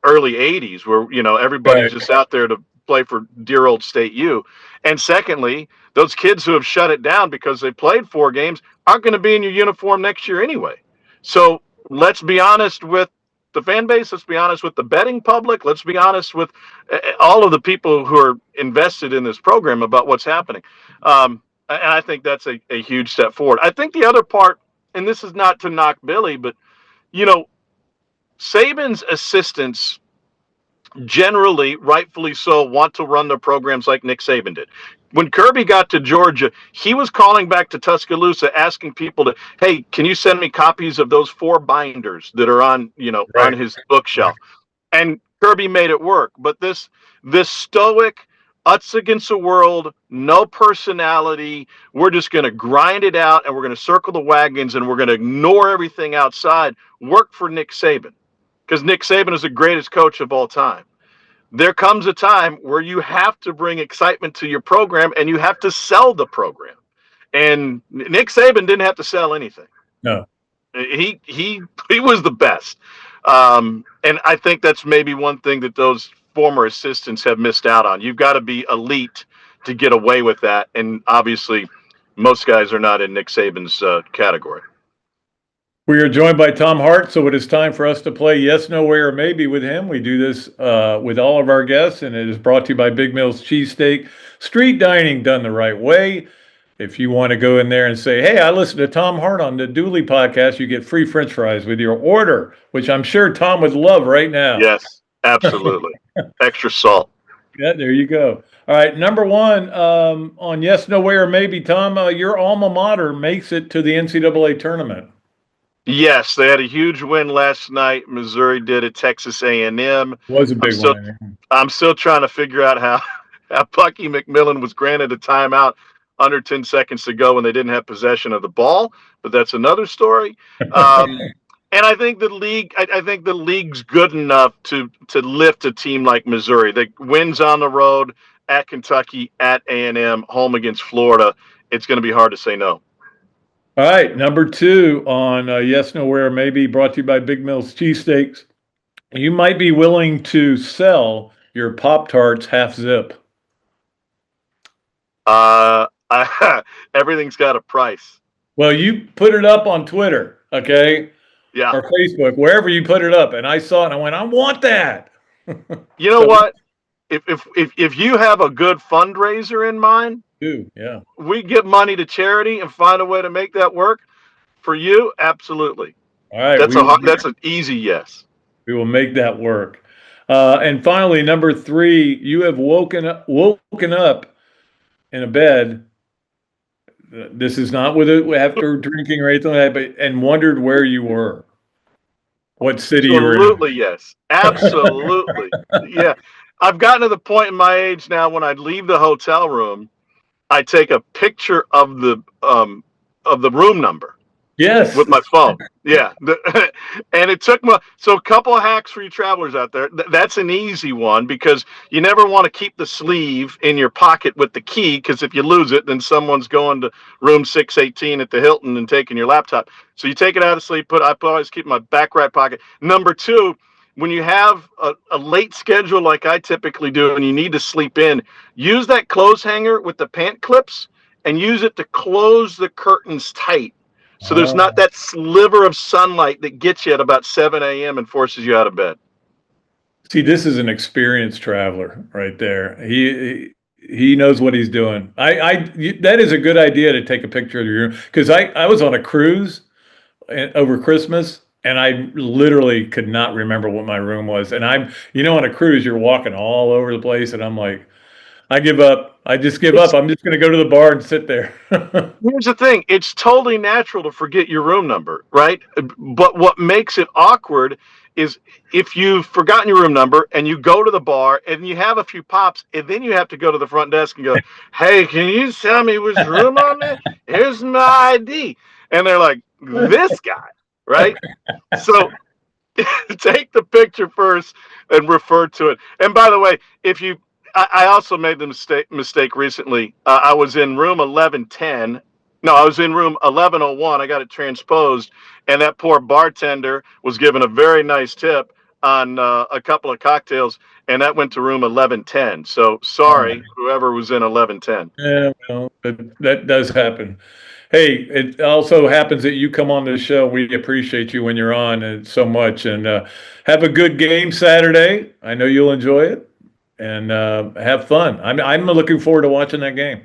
early 80s where, everybody's just out there to play for dear old State U. And secondly, those kids who have shut it down because they played 4 games aren't going to be in your uniform next year anyway. So let's be honest with the fan base. Let's be honest with the betting public. Let's be honest with all of the people who are invested in this program about what's happening. And I think that's a huge step forward. I think the other part, and this is not to knock Billy, but, Saban's assistants generally, rightfully so, want to run their programs like Nick Saban did. When Kirby got to Georgia, he was calling back to Tuscaloosa, asking people to, hey, can you send me copies of those 4 binders that are on, on his bookshelf? And Kirby made it work. But this stoic, us against the world, no personality, we're just going to grind it out and we're going to circle the wagons and we're going to ignore everything outside, worked for Nick Saban. Because Nick Saban is the greatest coach of all time. There comes a time where you have to bring excitement to your program and you have to sell the program. And Nick Saban didn't have to sell anything. No. He was the best. And I think that's maybe one thing that those former assistants have missed out on. You've got to be elite to get away with that. And obviously, most guys are not in Nick Saban's category. We are joined by Tom Hart, so it is time for us to play Yes, No, Where, or Maybe with him. We do this with all of our guests, and it is brought to you by Big Mill's Cheesesteak. Street dining done the right way. If you want to go in there and say, hey, I listened to Tom Hart on the Dooley podcast, you get free French fries with your order, which I'm sure Tom would love right now. Yes, absolutely. Extra salt. Yeah, there you go. All right, number 1 on Yes, No, Where, or Maybe, Tom, your alma mater makes it to the NCAA tournament. Yes, they had a huge win last night. Missouri did at Texas A&M. Was a big one. I'm still trying to figure out how Bucky McMillan was granted a timeout under 10 seconds to go when they didn't have possession of the ball, but that's another story. And I think the league's good enough to lift a team like Missouri. The wins on the road at Kentucky, at A&M, home against Florida. It's going to be hard to say no. All right, number 2 on Yes, No, Where, Maybe, brought to you by Big Mill's Cheesesteaks. You might be willing to sell your Pop-Tarts half zip. Everything's got a price. Well, you put it up on Twitter, okay? Yeah. Or Facebook, wherever you put it up. And I saw it and I went, I want that. You know what? If you have a good fundraiser in mind, yeah, we give money to charity and find a way to make that work for you. Absolutely. All right. That's an easy yes. We will make that work. And finally, number 3, you have woken up in a bed. This is not after drinking or anything like that, and wondered where you were. What city you were in. Absolutely, yes. Absolutely. Yeah. I've gotten to the point in my age now when I leave the hotel room, I take a picture of the room number. Yes. With my phone. Yeah. And it took so a couple of hacks for you travelers out there. That's an easy one because you never want to keep the sleeve in your pocket with the key because if you lose it, then someone's going to room 618 at the Hilton and taking your laptop. So you take it out of the sleeve, I always keep my back right pocket. Number 2, when you have a late schedule like I typically do and you need to sleep in, use that clothes hanger with the pant clips and use it to close the curtains tight. So there's not that sliver of sunlight that gets you at about 7 a.m. and forces you out of bed. See, this is an experienced traveler right there. He knows what he's doing. That is a good idea to take a picture of your room because I was on a cruise over Christmas and I literally could not remember what my room was. And on a cruise, you're walking all over the place and I'm like, I give up. I just give up. I'm just going to go to the bar and sit there. Here's the thing. It's totally natural to forget your room number, right? But what makes it awkward is if you've forgotten your room number and you go to the bar and you have a few pops and then you have to go to the front desk and go, hey, can you tell me which room I'm in? Here's my ID. And they're like, this guy, right? So take the picture first and refer to it. And by the way, I also made the mistake recently. I was in room 1110. No, I was in room 1101. I got it transposed, and that poor bartender was given a very nice tip on a couple of cocktails, and that went to room 1110. So sorry, whoever was in 1110. Yeah, well, that does happen. Hey, it also happens that you come on the show. We appreciate you when you're on so much. And have a good game Saturday. I know you'll enjoy it. And have fun. I'm looking forward to watching that game.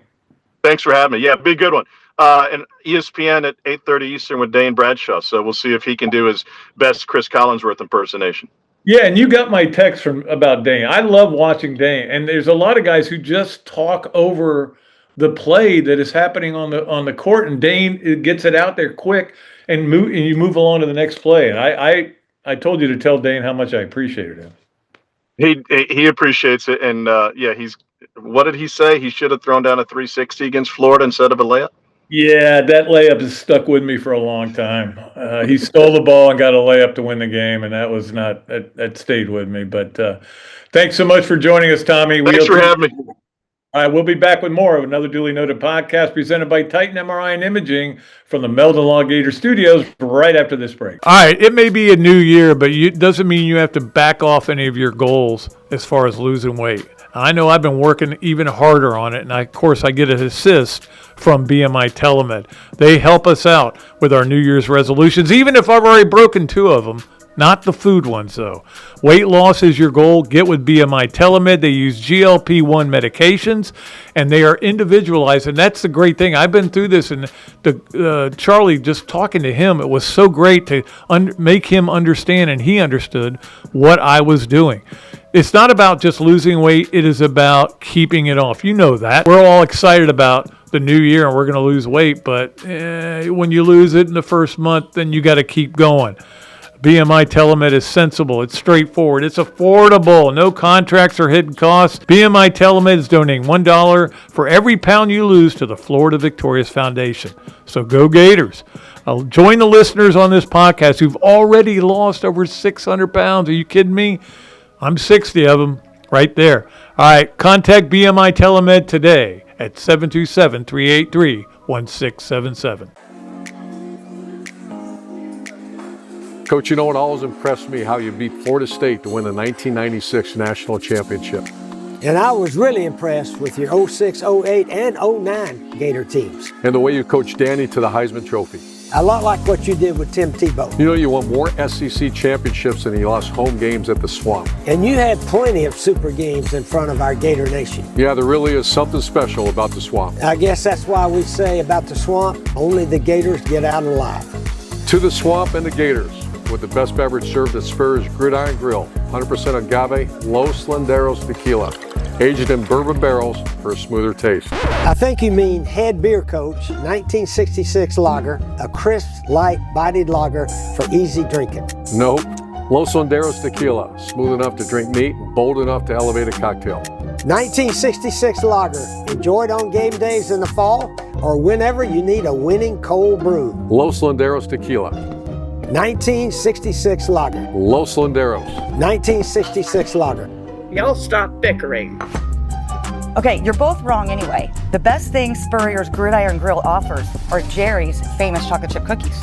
Thanks for having me. Yeah, be a good one. And ESPN at 8:30 Eastern with Dane Bradshaw. So we'll see if he can do his best Chris Collinsworth impersonation. Yeah, and you got my text about Dane. I love watching Dane. And there's a lot of guys who just talk over the play that is happening on the court, and Dane gets it out there quick and you move along to the next play. And I told you to tell Dane how much I appreciated him. He appreciates it, and what did he say? He should have thrown down a 360 against Florida instead of a layup. Yeah, that layup has stuck with me for a long time. He stole the ball and got a layup to win the game, and that stayed with me. But thanks so much for joining us, Tommy. Thanks for having me. All right, we'll be back with more of another duly noted podcast presented by Titan MRI and Imaging from the Meldon Law Gator Studios right after this break. All right, it may be a new year, but it doesn't mean you have to back off any of your goals as far as losing weight. I know I've been working even harder on it, and of course I get an assist from BMI TeleMed. They help us out with our New Year's resolutions, even if I've already broken 2 of them. Not the food ones, though. Weight loss is your goal. Get with BMI TeleMed. They use GLP-1 medications, and they are individualized, and that's the great thing. I've been through this, and Charlie, just talking to him, it was so great to make him understand, and he understood what I was doing. It's not about just losing weight. It is about keeping it off. You know that. We're all excited about the new year, and we're going to lose weight, but when you lose it in the first month, then you got to keep going. BMI TeleMed is sensible. It's straightforward. It's affordable. No contracts or hidden costs. BMI TeleMed is donating $1 for every pound you lose to the Florida Victorious Foundation. So go Gators. I'll join the listeners on this podcast who've already lost over 600 pounds. Are you kidding me? I'm 60 of them right there. All right, contact BMI TeleMed today at 727-383-1677. Coach, you know what always impressed me? How you beat Florida State to win the 1996 National Championship. And I was really impressed with your 06, 08, and 09 Gator teams. And the way you coached Danny to the Heisman Trophy. A lot like what you did with Tim Tebow. You know, you won more SEC championships than you lost home games at the Swamp. And you had plenty of super games in front of our Gator Nation. Yeah, there really is something special about the Swamp. I guess that's why we say about the Swamp, only the Gators get out alive. To the Swamp and the Gators, with the best beverage served at Spur's Gridiron Grill, 100% agave, Los Landeros tequila, aged in bourbon barrels for a smoother taste. I think you mean head beer coach, 1966 lager, a crisp, light, bodied lager for easy drinking. Nope. Los Landeros tequila, smooth enough to drink neat and bold enough to elevate a cocktail. 1966 lager, enjoyed on game days in the fall or whenever you need a winning cold brew. Los Landeros tequila. 1966 lager. Los Landeros. 1966 lager. Y'all stop bickering. Okay, you're both wrong anyway. The best thing Spurrier's Gridiron Grill offers are Jerry's famous chocolate chip cookies.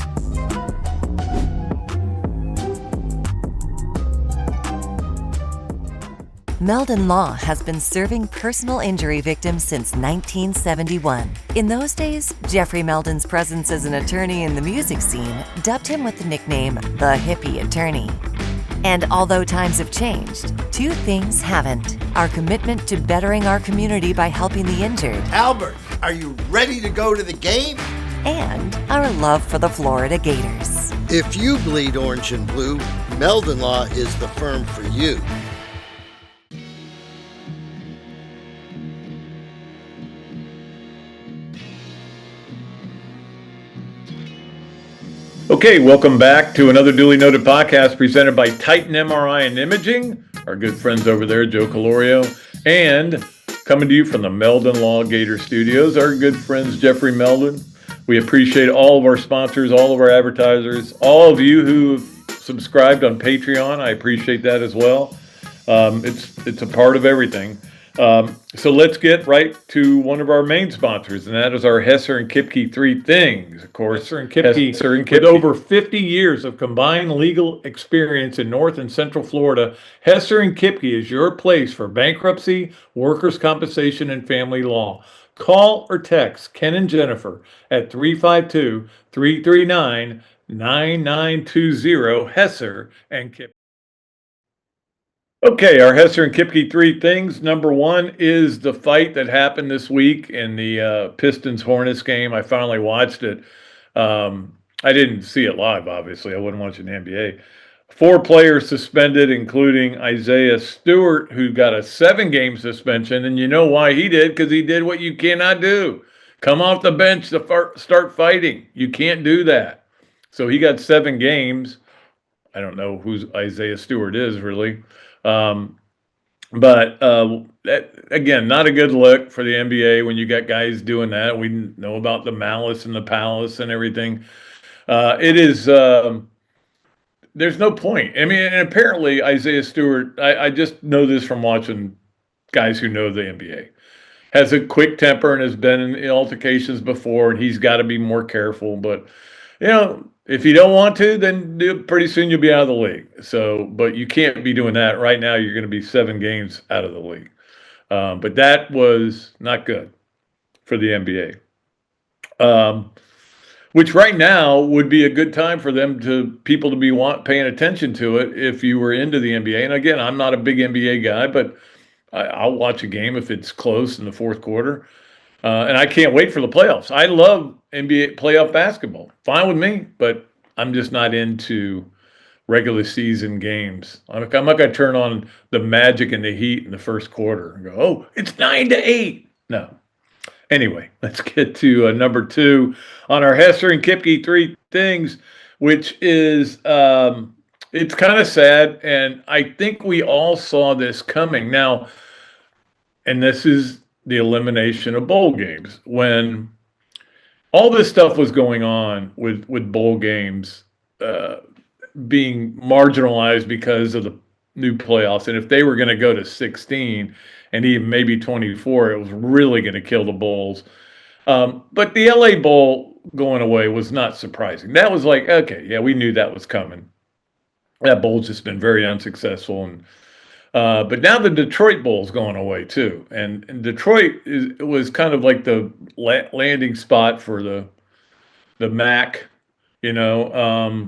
Meldon Law has been serving personal injury victims since 1971. In those days, Jeffrey Meldon's presence as an attorney in the music scene dubbed him with the nickname the Hippie Attorney. And although times have changed, 2 things haven't: our commitment to bettering our community by helping the injured, Albert, are you ready to go to the game? and our love for the Florida Gators. If you bleed orange and blue, Meldon Law is the firm for you. Okay, welcome back to another duly noted podcast presented by Titan MRI and Imaging, our good friends over there, Joe Calorio, and coming to you from the Meldon Law Gator Studios, our good friends, Jeffrey Meldon. We appreciate all of our sponsors, all of our advertisers, all of you who subscribed on Patreon. I appreciate that as well. It's a part of everything. So let's get right to one of our main sponsors, and that is our Hesser and Kipkey Three Things. Of course, Hesser and Kipkey, with over 50 years of combined legal experience in North and Central Florida, Hesser and Kipkey is your place for bankruptcy, workers' compensation, and family law. Call or text Ken and Jennifer at 352-339-9920, Hesser and Kipkey. Okay, our Hesser and Kipkey Three Things. Number one is the fight that happened this week in the Pistons-Hornets game. I finally watched it. I didn't see it live, obviously. I wasn't watching the NBA. 4 players suspended, including Isaiah Stewart, who got a 7-game suspension. And you know why he did? Because he did what you cannot do. Come off the bench to start fighting. You can't do that. So he got 7 games. I don't know who Isaiah Stewart is, really. But again, not a good look for the NBA when you got guys doing that. We know about the malice in the palace and everything. It is, there's no point. I mean, and apparently Isaiah Stewart, I just know this from watching guys who know the NBA, has a quick temper and has been in altercations before, and he's got to be more careful. But, you know, if you don't want to, then pretty soon you'll be out of the league. So, but you can't be doing that. Right now, you're going to be 7 games out of the league. But that was not good for the NBA. Which right now would be a good time for people to be paying attention to it if you were into the NBA. And again, I'm not a big NBA guy, but I'll watch a game if it's close in the fourth quarter. And I can't wait for the playoffs. I love NBA playoff basketball. Fine with me, but I'm just not into regular season games. I'm not going to turn on the Magic and the Heat in the first quarter and go, oh, it's 9-8. No. Anyway, let's get to number 2 on our Hesser and Kipkey Three Things, which is it's kind of sad, and I think we all saw this coming. Now, and this is the elimination of bowl games. When all this stuff was going on with bowl games being marginalized because of the new playoffs, and if they were going to go to 16 and even maybe 24, it was really going to kill the bowls. But the LA Bowl going away was not surprising. That was like, okay, yeah, we knew that was coming. That bowl's just been very unsuccessful. And but now the Detroit Bowl's going away too. And Detroit was kind of like the landing spot for the MAC, you know.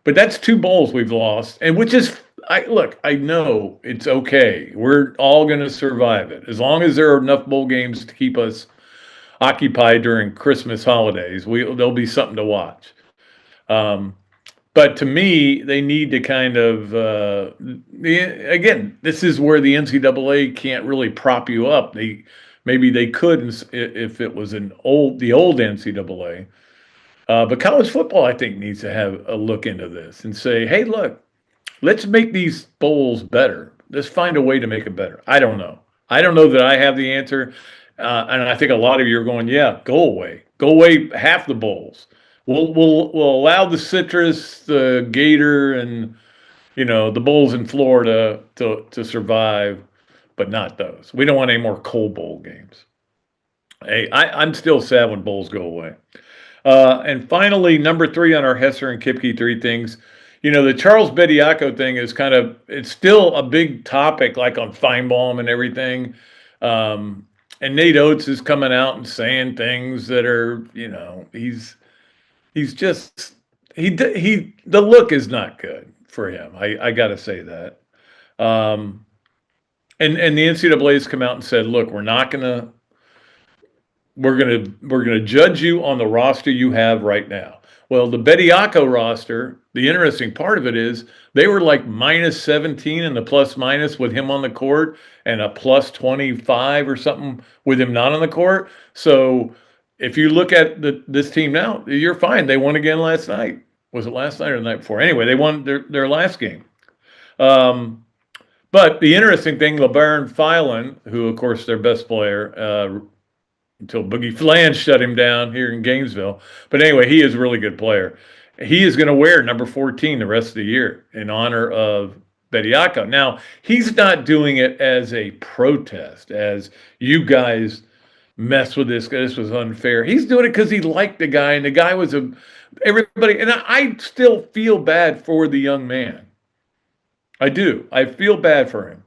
But that's 2 bowls we've lost, and which is, I know it's okay. We're all going to survive it. As long as there are enough bowl games to keep us occupied during Christmas holidays, there'll be something to watch. But to me, they need to kind of, again, this is where the NCAA can't really prop you up. Maybe they could if it was the old NCAA. But college football, I think, needs to have a look into this and say, hey, look, let's make these bowls better. Let's find a way to make it better. I don't know. I don't know that I have the answer. And I think a lot of you are going, yeah, go away. Go away half the bowls. We'll allow the Citrus, the Gator, and, you know, the bowls in Florida to survive, but not those. We don't want any more cold bowl games. Hey, I'm still sad when bowls go away. And finally, number 3 on our Hesser and Kipkey Three Things. You know, the Charles Bediako thing is it's still a big topic, like on Feinbaum and everything. And Nate Oates is coming out and saying things that are, you know, he's just, the look is not good for him. I got to say that. And the NCAA has come out and said, look, we're going to judge you on the roster you have right now. Well, the Bediako roster, the interesting part of it is they were like -17 in the plus minus with him on the court and a plus 25 or something with him not on the court. So if you look at this team now, you're fine. They won again last night. Was it last night or the night before? Anyway, they won their last game. But the interesting thing, LeBaron Filan, who, of course, their best player, until Boogie Flange shut him down here in Gainesville. But anyway, he is a really good player. He is going to wear number 14 the rest of the year in honor of Bediako. Now, he's not doing it as a protest, as you guys mess with this. This was unfair. He's doing it because he liked the guy, and the guy was everybody. And I still feel bad for the young man. I do. I feel bad for him.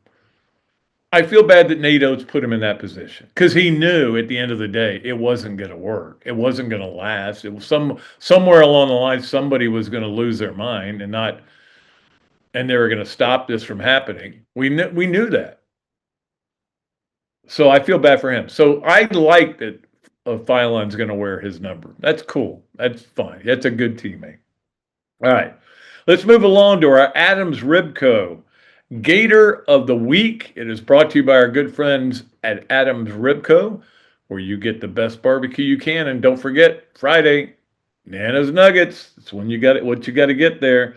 I feel bad that Nate Oates put him in that position because he knew at the end of the day it wasn't going to work. It wasn't going to last. It was somewhere along the line somebody was going to lose their mind and they were going to stop this from happening. We knew that. So I feel bad for him. So I like that Philon's going to wear his number. That's cool. That's fine. That's a good teammate. All right, let's move along to our Adams Ribco Gator of the Week. It is brought to you by our good friends at Adams Ribco, where you get the best barbecue you can. And don't forget, Friday, Nana's Nuggets. That's when you got it. What you got to get there.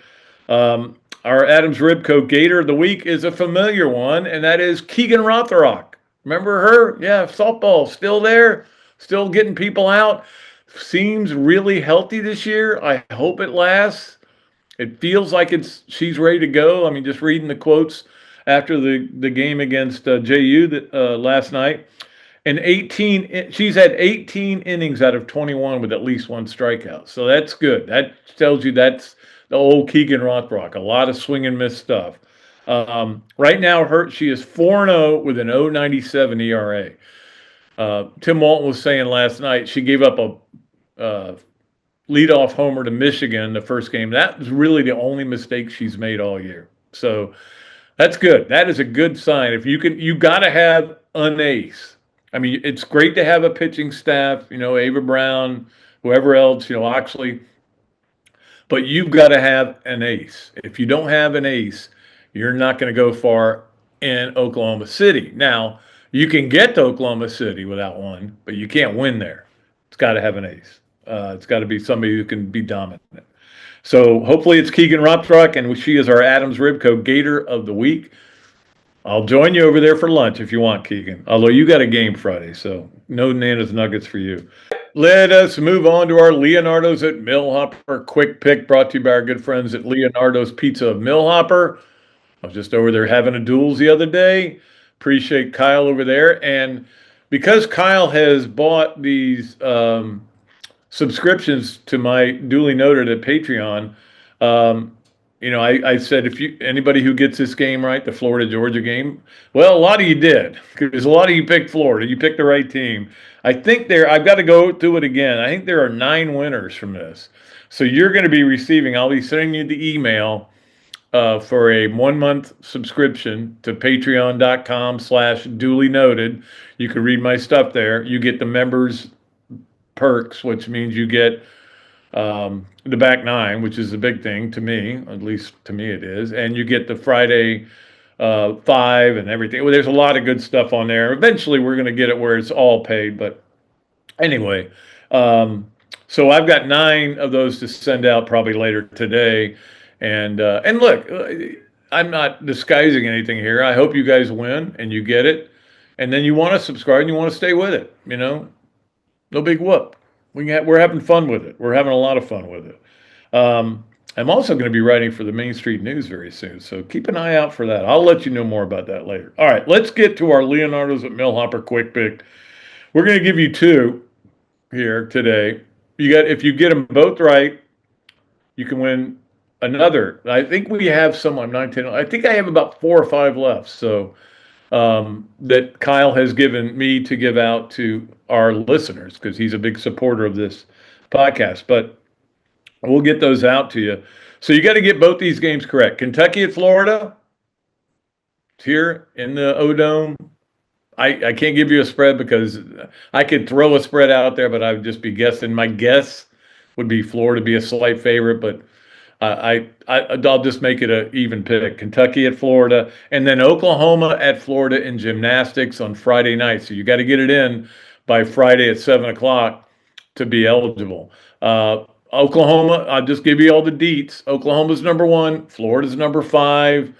Our Adams Ribco Gator of the Week is a familiar one, and that is Keegan Rothrock. Remember her? Yeah, softball, still there, still getting people out. Seems really healthy this year. I hope it lasts. It feels like she's ready to go. I mean, just reading the quotes after the game against JU last night. And she's had 18 innings out of 21 with at least one strikeout. So that's good. That tells you that's the old Keegan Rothrock. A lot of swing and miss stuff. Right now, she is 4-0 with an 0.97 ERA. Tim Walton was saying last night she gave up a leadoff homer to Michigan the first game. That was really the only mistake she's made all year. So that's good. That is a good sign. If you got to have an ace. I mean, it's great to have a pitching staff, Ava Brown, whoever else, Oxley, but you've got to have an ace. If you don't have an ace, you're not going to go far in Oklahoma City. Now, you can get to Oklahoma City without one, but you can't win there. It's got to have an ace. It's got to be somebody who can be dominant. So hopefully it's Keegan Rothrock, and she is our Adams Ribco Gator of the Week. I'll join you over there for lunch if you want, Keegan. Although you got a game Friday, so no Nana's Nuggets for you. Let us move on to our Leonardo's at Millhopper quick pick, brought to you by our good friends at Leonardo's Pizza of Millhopper. I was just over there having a duels the other day. Appreciate Kyle over there. And because Kyle has bought these subscriptions to my Dooley Noted at Patreon, I said, anybody who gets this game right, the Florida-Georgia game, well, a lot of you did, because a lot of you picked Florida. You picked the right team. I've got to go through it again. I think there are 9 winners from this. So you're going to be receiving, I'll be sending you the email for a 1-month subscription to patreon.com/Dooley Noted. You can read my stuff there. You get the members perks, which means you get the back 9, which is a big thing to me, at least to me it is, and you get the Friday 5 and everything. Well, there's a lot of good stuff on there. Eventually we're going to get it where it's all paid, but anyway, so I've got 9 of those to send out probably later today. And look, I'm not disguising anything here. I hope you guys win and you get it, and then you want to subscribe and you want to stay with it. No big whoop. We're having fun with it. We're having a lot of fun with it. I'm also going to be writing for the Main Street News very soon, so keep an eye out for that. I'll let you know more about that later. All right, let's get to our Leonardo's at Millhopper quick pick. We're going to give you 2 here today. If you get them both right, you can win another. I think we have some. I think I have about 4 or 5 left. So that Kyle has given me to give out to our listeners because he's a big supporter of this podcast. But we'll get those out to you. So you got to get both these games correct. Kentucky at Florida. It's here in the O-Dome. I can't give you a spread because I could throw a spread out there, but I would just be guessing. My guess would be Florida be a slight favorite, but I'll just make it an even pick. Kentucky at Florida, and then Oklahoma at Florida in gymnastics on Friday night. So you got to get it in by Friday at 7:00 to be eligible. Oklahoma, I'll just give you all the deets. Oklahoma's number 1, Florida's number 5.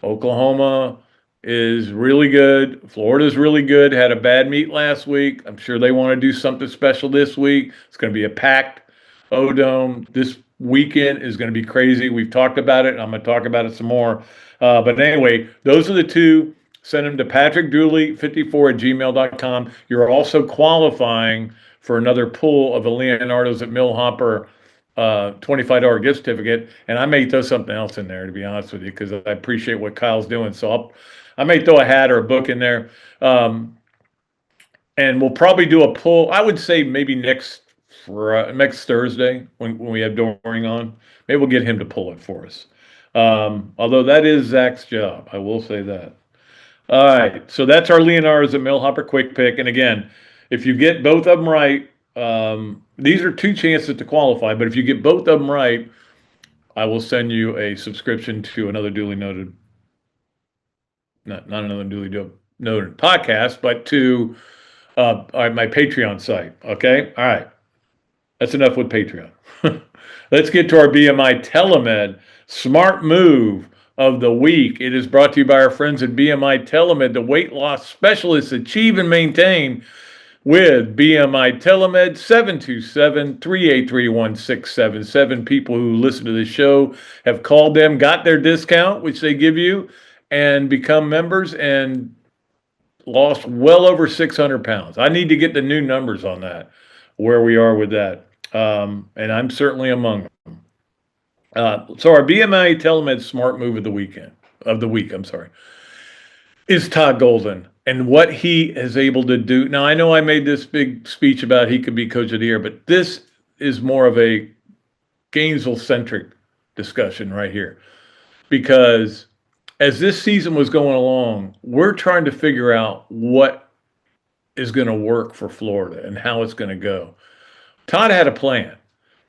Oklahoma is really good. Florida's really good. Had a bad meet last week. I'm sure they want to do something special this week. It's going to be a packed O-Dome. This weekend is going to be crazy. We've talked about it. I'm going to talk about it some more. But anyway, those are the two. Send them to patrickdooley54@gmail.com. You're also qualifying for another pool of the Leonardo's at Millhopper $25 gift certificate. And I may throw something else in there, to be honest with you, because I appreciate what Kyle's doing. So I may throw a hat or a book in there. And we'll probably do a pull. I would say maybe next Thursday when we have Doring on. Maybe we'll get him to pull it for us. Although that is Zach's job. I will say that. All right. So that's our Leonardo's at Millhopper quick pick. And again, if you get both of them right, these are two chances to qualify. But if you get both of them right, I will send you a subscription to another duly noted, not another duly noted podcast, but to my Patreon site. Okay? All right. That's enough with Patreon. Let's get to our BMI TeleMed Smart Move of the Week. It is brought to you by our friends at BMI TeleMed, the weight loss specialists achieve and maintain with BMI TeleMed. 727-383-1677. People who listen to the show have called them, got their discount, which they give you, and become members and lost well over 600 pounds. I need to get the new numbers on that, where we are with that. And I'm certainly among them. So our BMI TeleMed Smart Move of the week, is Todd Golden and what he is able to do. Now, I know I made this big speech about he could be coach of the year, but this is more of a Gainesville-centric discussion right here. Because as this season was going along, we're trying to figure out what is going to work for Florida and how it's going to go. Todd had a plan.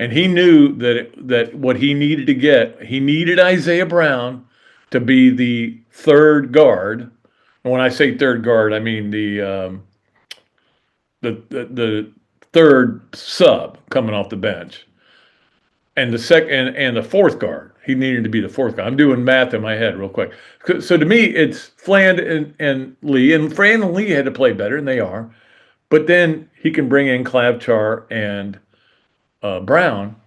And he knew that what he needed to get, he needed Isaiah Brown to be the third guard. And when I say third guard, I mean the third sub coming off the bench, and the fourth guard. He needed to be the fourth guard. I'm doing math in my head real quick. So to me, it's Fland and Lee, and Fland and Lee had to play better, and they are. But then he can bring in Clavchar and Brown,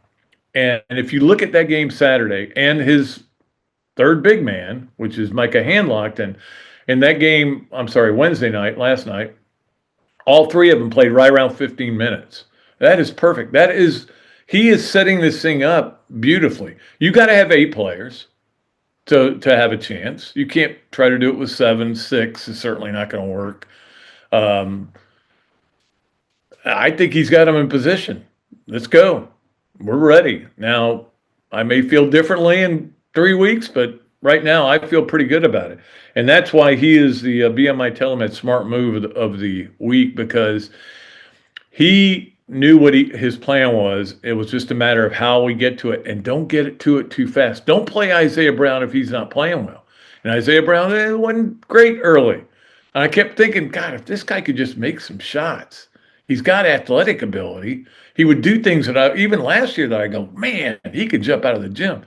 and if you look at that game Saturday and his third big man, which is Micah Handlocked, and in that game, Wednesday night, last night, all three of them played right around 15 minutes. That is perfect. He is setting this thing up beautifully. You got to have 8 players to have a chance. You can't try to do it with 7, 6 is certainly not going to work. I think he's got them in position. Let's go. We're ready. Now, I may feel differently in 3 weeks, but right now I feel pretty good about it. And that's why he is the BMI TeleMed Smart Move of the week, because he knew what his plan was. It was just a matter of how we get to it, and don't get to it too fast. Don't play Isaiah Brown if he's not playing well. And Isaiah Brown wasn't great early. And I kept thinking, God, if this guy could just make some shots. He's got athletic ability. He would do things that even last year that I go, man, he could jump out of the gym.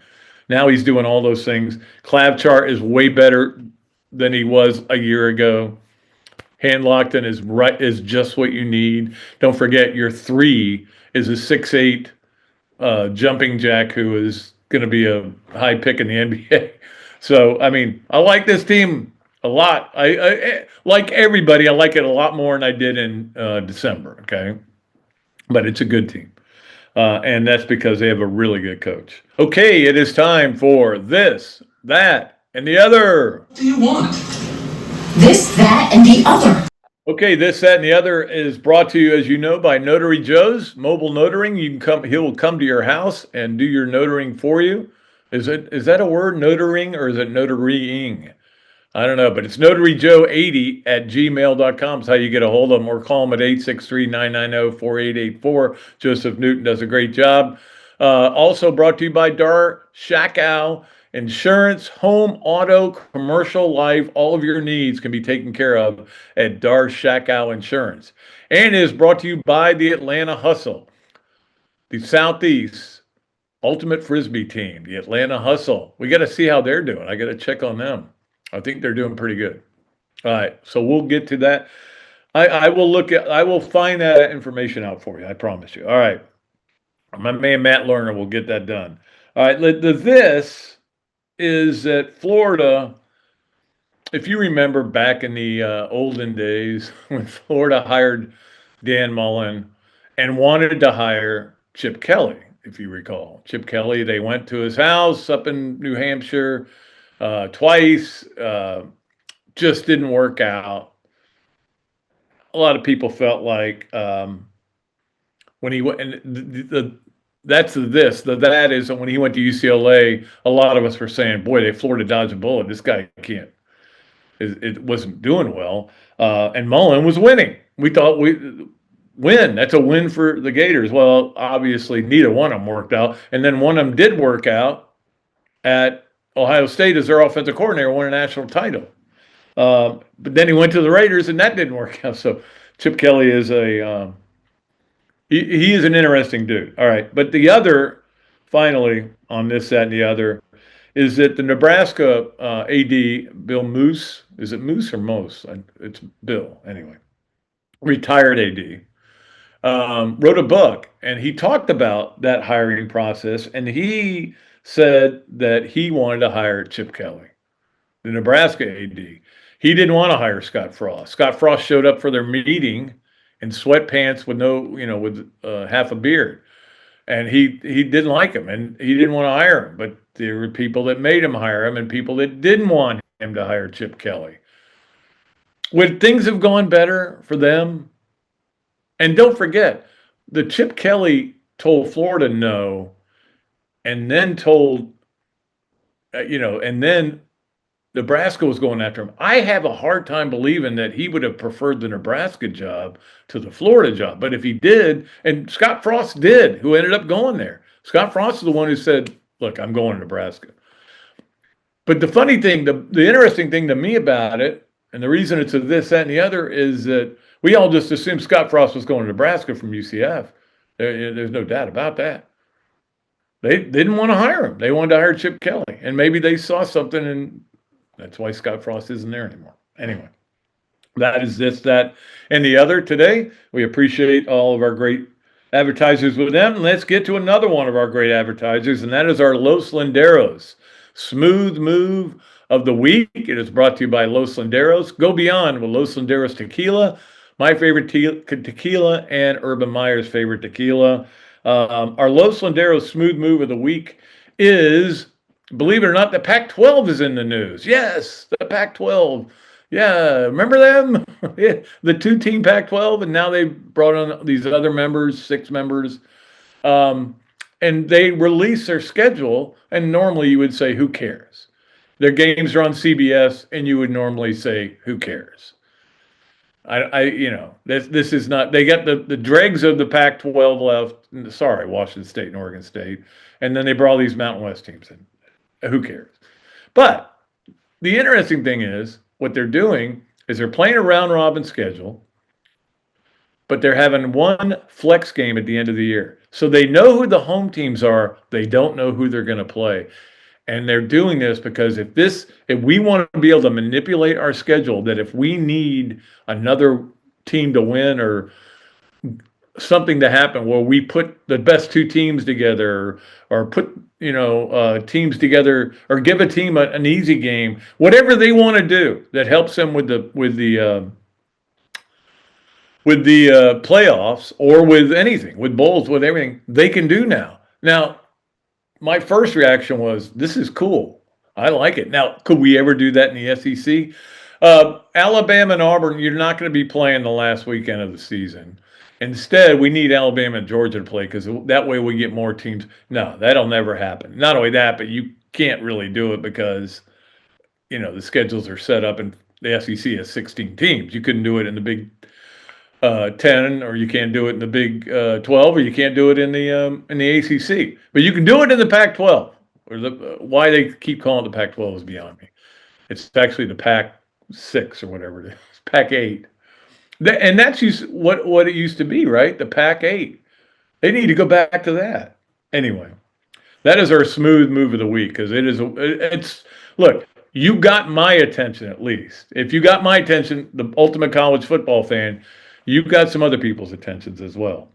Now he's doing all those things. Clavchar is way better than he was a year ago. Handlockton is just what you need. Don't forget your 3 is a 6'8" jumping jack who is going to be a high pick in the NBA. So, I mean, I like this team a lot. I like everybody. I like it a lot more than I did in December. Okay, but it's a good team, and that's because they have a really good coach. Okay, it is time for this, that, and the other. What do you want? This, that, and the other. Okay, this, that, and the other is brought to you, as you know, by Notary Joe's Mobile Notaring. You can come; he'll come to your house and do your notaring for you. Is that a word, notaring, or is it notarying? I don't know, but it's notaryjoe80@gmail.com is how you get a hold of them, or call them at 863-990-4884. Joseph Newton does a great job. Also brought to you by Dar Shakow Insurance, home, auto, commercial, life. All of your needs can be taken care of at Dar Shakow Insurance. And is brought to you by the Atlanta Hustle, the Southeast Ultimate Frisbee team, the Atlanta Hustle. We got to see how they're doing. I got to check on them. I think they're doing pretty good. All right, so we'll get to that. I will find that information out for you. I promise you. All right, my man Matt Lerner will get that done. All right, this is that Florida. If you remember back in the olden days when Florida hired Dan Mullen and wanted to hire Chip Kelly, if you recall, Chip Kelly, they went to his house up in New Hampshire twice. Just didn't work out. A lot of people felt like when he went, and that is when he went to UCLA, a lot of us were saying, boy, they Florida dodged a bullet. This guy can't. It wasn't doing well. And Mullen was winning. We thought win. That's a win for the Gators. Well, obviously, neither one of them worked out. And then one of them did work out at Ohio State as their offensive coordinator, won a national title. But then he went to the Raiders, and that didn't work out. So Chip Kelly is he is an interesting dude. All right. But the other, finally, on this, that, and the other, is that the Nebraska AD, Bill Moose, is it Moose or Mose? It's Bill, anyway, retired AD, wrote a book, and he talked about that hiring process, and he said that he wanted to hire Chip Kelly, the Nebraska AD. He didn't want to hire Scott Frost. Scott Frost showed up for their meeting in sweatpants with with half a beard. And he didn't like him, and he didn't want to hire him. But there were people that made him hire him and people that didn't want him to hire Chip Kelly. Would things have gone better for them? And don't forget, the Chip Kelly told Florida no, and then told, and then Nebraska was going after him. I have a hard time believing that he would have preferred the Nebraska job to the Florida job. But if he did, and Scott Frost did, who ended up going there. Scott Frost is the one who said, look, I'm going to Nebraska. But the funny thing, the interesting thing to me about it, and the reason it's a this, that, and the other, is that we all just assumed Scott Frost was going to Nebraska from UCF. There's no doubt about that. They didn't want to hire him. They wanted to hire Chip Kelly. And maybe they saw something, and that's why Scott Frost isn't there anymore. Anyway, that is this, that, and the other today. We appreciate all of our great advertisers with them. And let's get to another one of our great advertisers, and that is our Los Landeros Smooth Move of the Week. It is brought to you by Los Landeros. Go beyond with Los Landeros Tequila, my favorite tequila, and Urban Meyer's favorite tequila. Our Los Landeros Smooth Move of the Week is, believe it or not, the Pac-12 is in the news. Yes, the Pac-12. Yeah, remember them? The two-team Pac-12, and now they brought on these other members, 6 members. And they release their schedule, and normally you would say, who cares? Their games are on CBS, and you would normally say, who cares? This is not, they got the dregs of the Pac-12 left. Sorry, Washington State and Oregon State. And then they brought all these Mountain West teams in. Who cares? But the interesting thing is, what they're doing is they're playing a round-robin schedule, but they're having one flex game at the end of the year. So they know who the home teams are. They don't know who they're going to play. And they're doing this because if we want to be able to manipulate our schedule, that if we need another team to win or something to happen where we put the best 2 teams together or put teams together or give a team an easy game, whatever they want to do that helps them with the playoffs or with anything, with bowls, with everything, they can do now. Now, my first reaction was, this is cool. I like it. Now, could we ever do that in the SEC? Alabama and Auburn, you're not going to be playing the last weekend of the season. Instead, we need Alabama and Georgia to play because that way we get more teams. No, that'll never happen. Not only that, but you can't really do it because, the schedules are set up and the SEC has 16 teams. You couldn't do it in the Big 10, or you can't do it in the Big 12, or you can't do it in the ACC. But you can do it in the Pac-12. Or why they keep calling it the Pac-12 is beyond me. It's actually the Pac-6 or whatever it is, Pac-8. And that's what it used to be, right? The Pac-8. They need to go back to that. Anyway, that is our smooth move of the week because look, you got my attention at least. If you got my attention, the ultimate college football fan, you got some other people's attentions as well.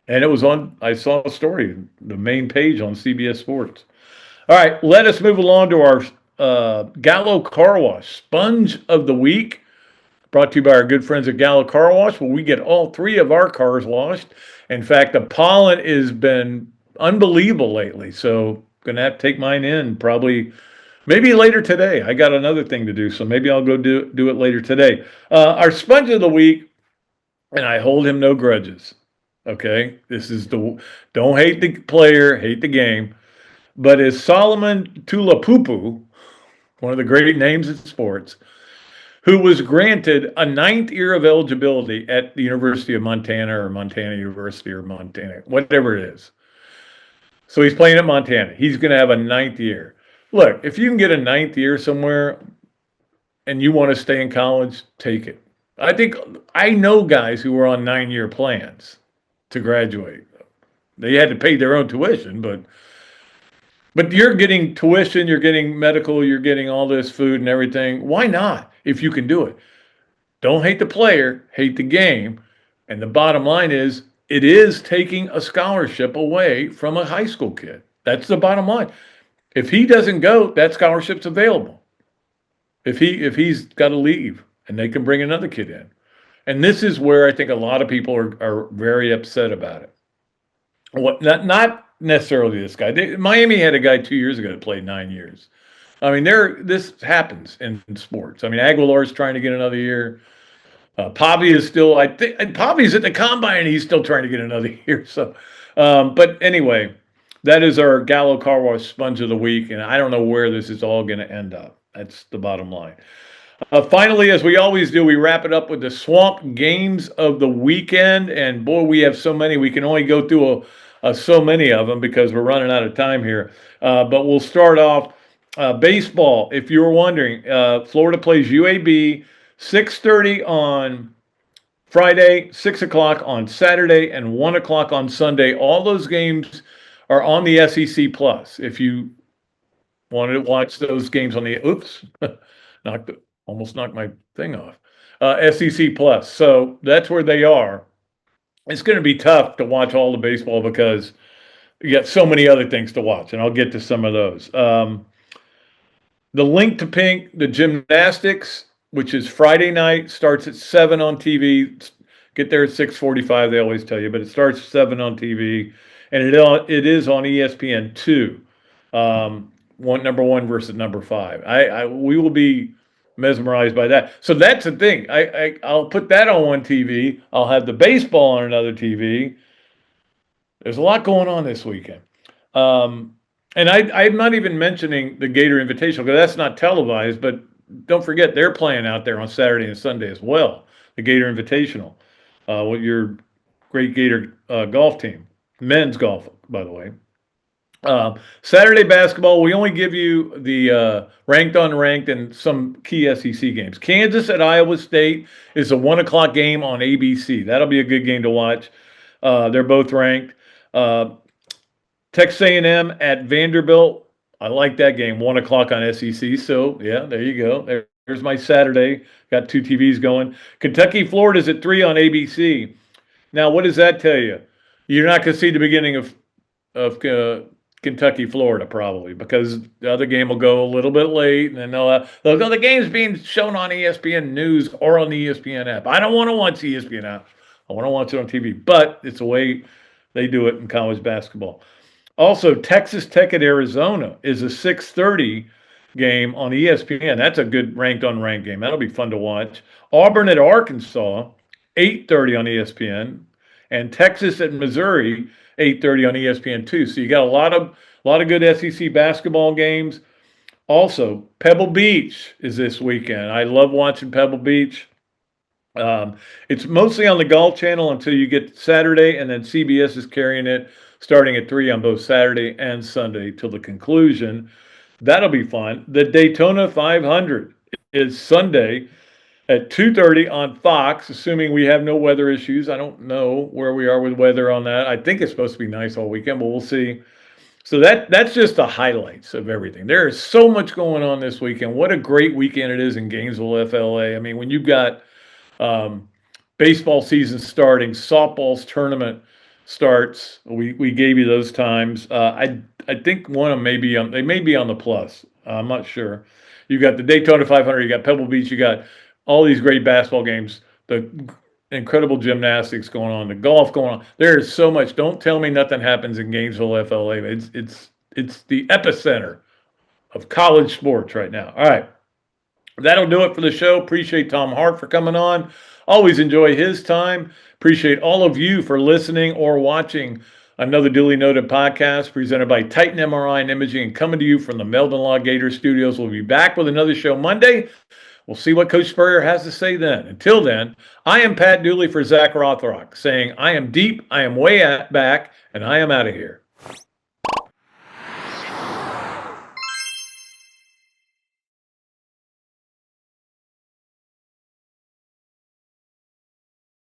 And it was I saw a story, the main page on CBS Sports. All right, let us move along to our Gallo Car Wash Sponge of the Week, brought to you by our good friends at Gallo Car Wash, where we get all 3 of our cars washed. In fact, the pollen has been unbelievable lately, so going to have to take mine in probably maybe later today. I got another thing to do, so maybe I'll go do it later today. Our Sponge of the Week, and I hold him no grudges. Okay, this is don't hate the player, hate the game, but is Solomon Tulapupu, one of the great names in sports, who was granted a 9th year of eligibility at the University of Montana or Montana University or Montana, whatever it is. So he's playing at Montana. He's going to have a 9th year. Look, if you can get a 9th year somewhere and you want to stay in college, take it. I know guys who were on 9-year plans to graduate. They had to pay their own tuition, but you're getting tuition, you're getting medical, you're getting all this food and everything. Why not if you can do it? Don't hate the player, hate the game. And the bottom line is, it is taking a scholarship away from a high school kid. That's the bottom line. If he doesn't go, that scholarship's available. If he's got to leave, and they can bring another kid in. And this is where I think a lot of people are very upset about it. Not necessarily this guy. Miami had a guy 2 years ago that played 9 years. I mean, this happens in sports. I mean, Aguilar's trying to get another year. Pavi is still, I think, Pavi's at the combine and he's still trying to get another year. So, but anyway, that is our Gallo Car Wash Sponge of the Week, and I don't know where this is all going to end up. That's the bottom line. Finally, as we always do, we wrap it up with the Swamp Games of the Weekend, and boy, we have so many. We can only go through so many of them because we're running out of time here. But we'll start off baseball. If you were wondering, Florida plays UAB 6:30 on Friday, 6 o'clock on Saturday, and 1 o'clock on Sunday. All those games are on the SEC Plus. If you wanted to watch those games on the almost knocked my thing off. SEC Plus. So that's where they are. It's going to be tough to watch all the baseball because you got so many other things to watch, and I'll get to some of those. The Link to Pink, the gymnastics, which is Friday night, starts at 7 on TV. Get there at 6:45, they always tell you, but it starts at 7 on TV, and it is on ESPN 2. Number 1 versus number 5. We will be mesmerized by that. So that's the thing. I'll put that on one TV. I'll have the baseball on another TV. There's a lot going on this weekend. And I'm not even mentioning the Gator Invitational because that's not televised, but don't forget they're playing out there on Saturday and Sunday as well. The Gator Invitational with your great Gator golf team. Men's golf, by the way. Saturday basketball, we only give you the ranked, unranked, and some key SEC games. Kansas at Iowa State is a 1 o'clock game on ABC. That'll be a good game to watch. They're both ranked. Texas A&M at Vanderbilt. I like that game, 1 o'clock on SEC. So, yeah, there you go. There's my Saturday. Got 2 TVs going. Kentucky, Florida's at 3 on ABC. Now, what does that tell you? You're not going to see the beginning of Kentucky, Florida, probably, because the other game will go a little bit late, and then they'll go, the game's being shown on ESPN News or on the ESPN app. I don't want to watch the ESPN app. I want to watch it on TV, but it's the way they do it in college basketball. Also, Texas Tech at Arizona is a 6:30 game on ESPN. That's a good ranked, unranked game. That'll be fun to watch. Auburn at Arkansas, 8:30 on ESPN, and Texas at Missouri, 8:30 on ESPN too. So you got a lot of good SEC basketball games. Also, Pebble Beach is this weekend. I love watching Pebble Beach. It's mostly on the Golf Channel until you get Saturday, and then CBS is carrying it starting at 3 on both Saturday and Sunday till the conclusion. That'll be fun. The Daytona 500 is Sunday at 2:30 on Fox, assuming we have no weather issues. I don't know where we are with weather on that. I think it's supposed to be nice all weekend, but we'll see. So that's just the highlights of everything. There is so much going on this weekend. What a great weekend it is in Gainesville, FLA. I mean, when you've got baseball season starting, softball's tournament starts. We gave you those times. I think one of them they may be on the plus. I'm not sure. You got the Daytona 500. You got Pebble Beach. You got all these great basketball games. The incredible gymnastics going on. The golf going on. There is so much. Don't tell me nothing happens in Gainesville, FLA. It's the epicenter of college sports right now. All right. That'll do it for the show. Appreciate Tom Hart for coming on. Always enjoy his time. Appreciate all of you for listening or watching another duly noted podcast presented by Titan MRI and Imaging and coming to you from the Meldon Law Gator Studios. We'll be back with another show Monday. We'll see what Coach Spurrier has to say then. Until then, I am Pat Dooley for Zach Rothrock saying I am deep, I am way back, and I am out of here.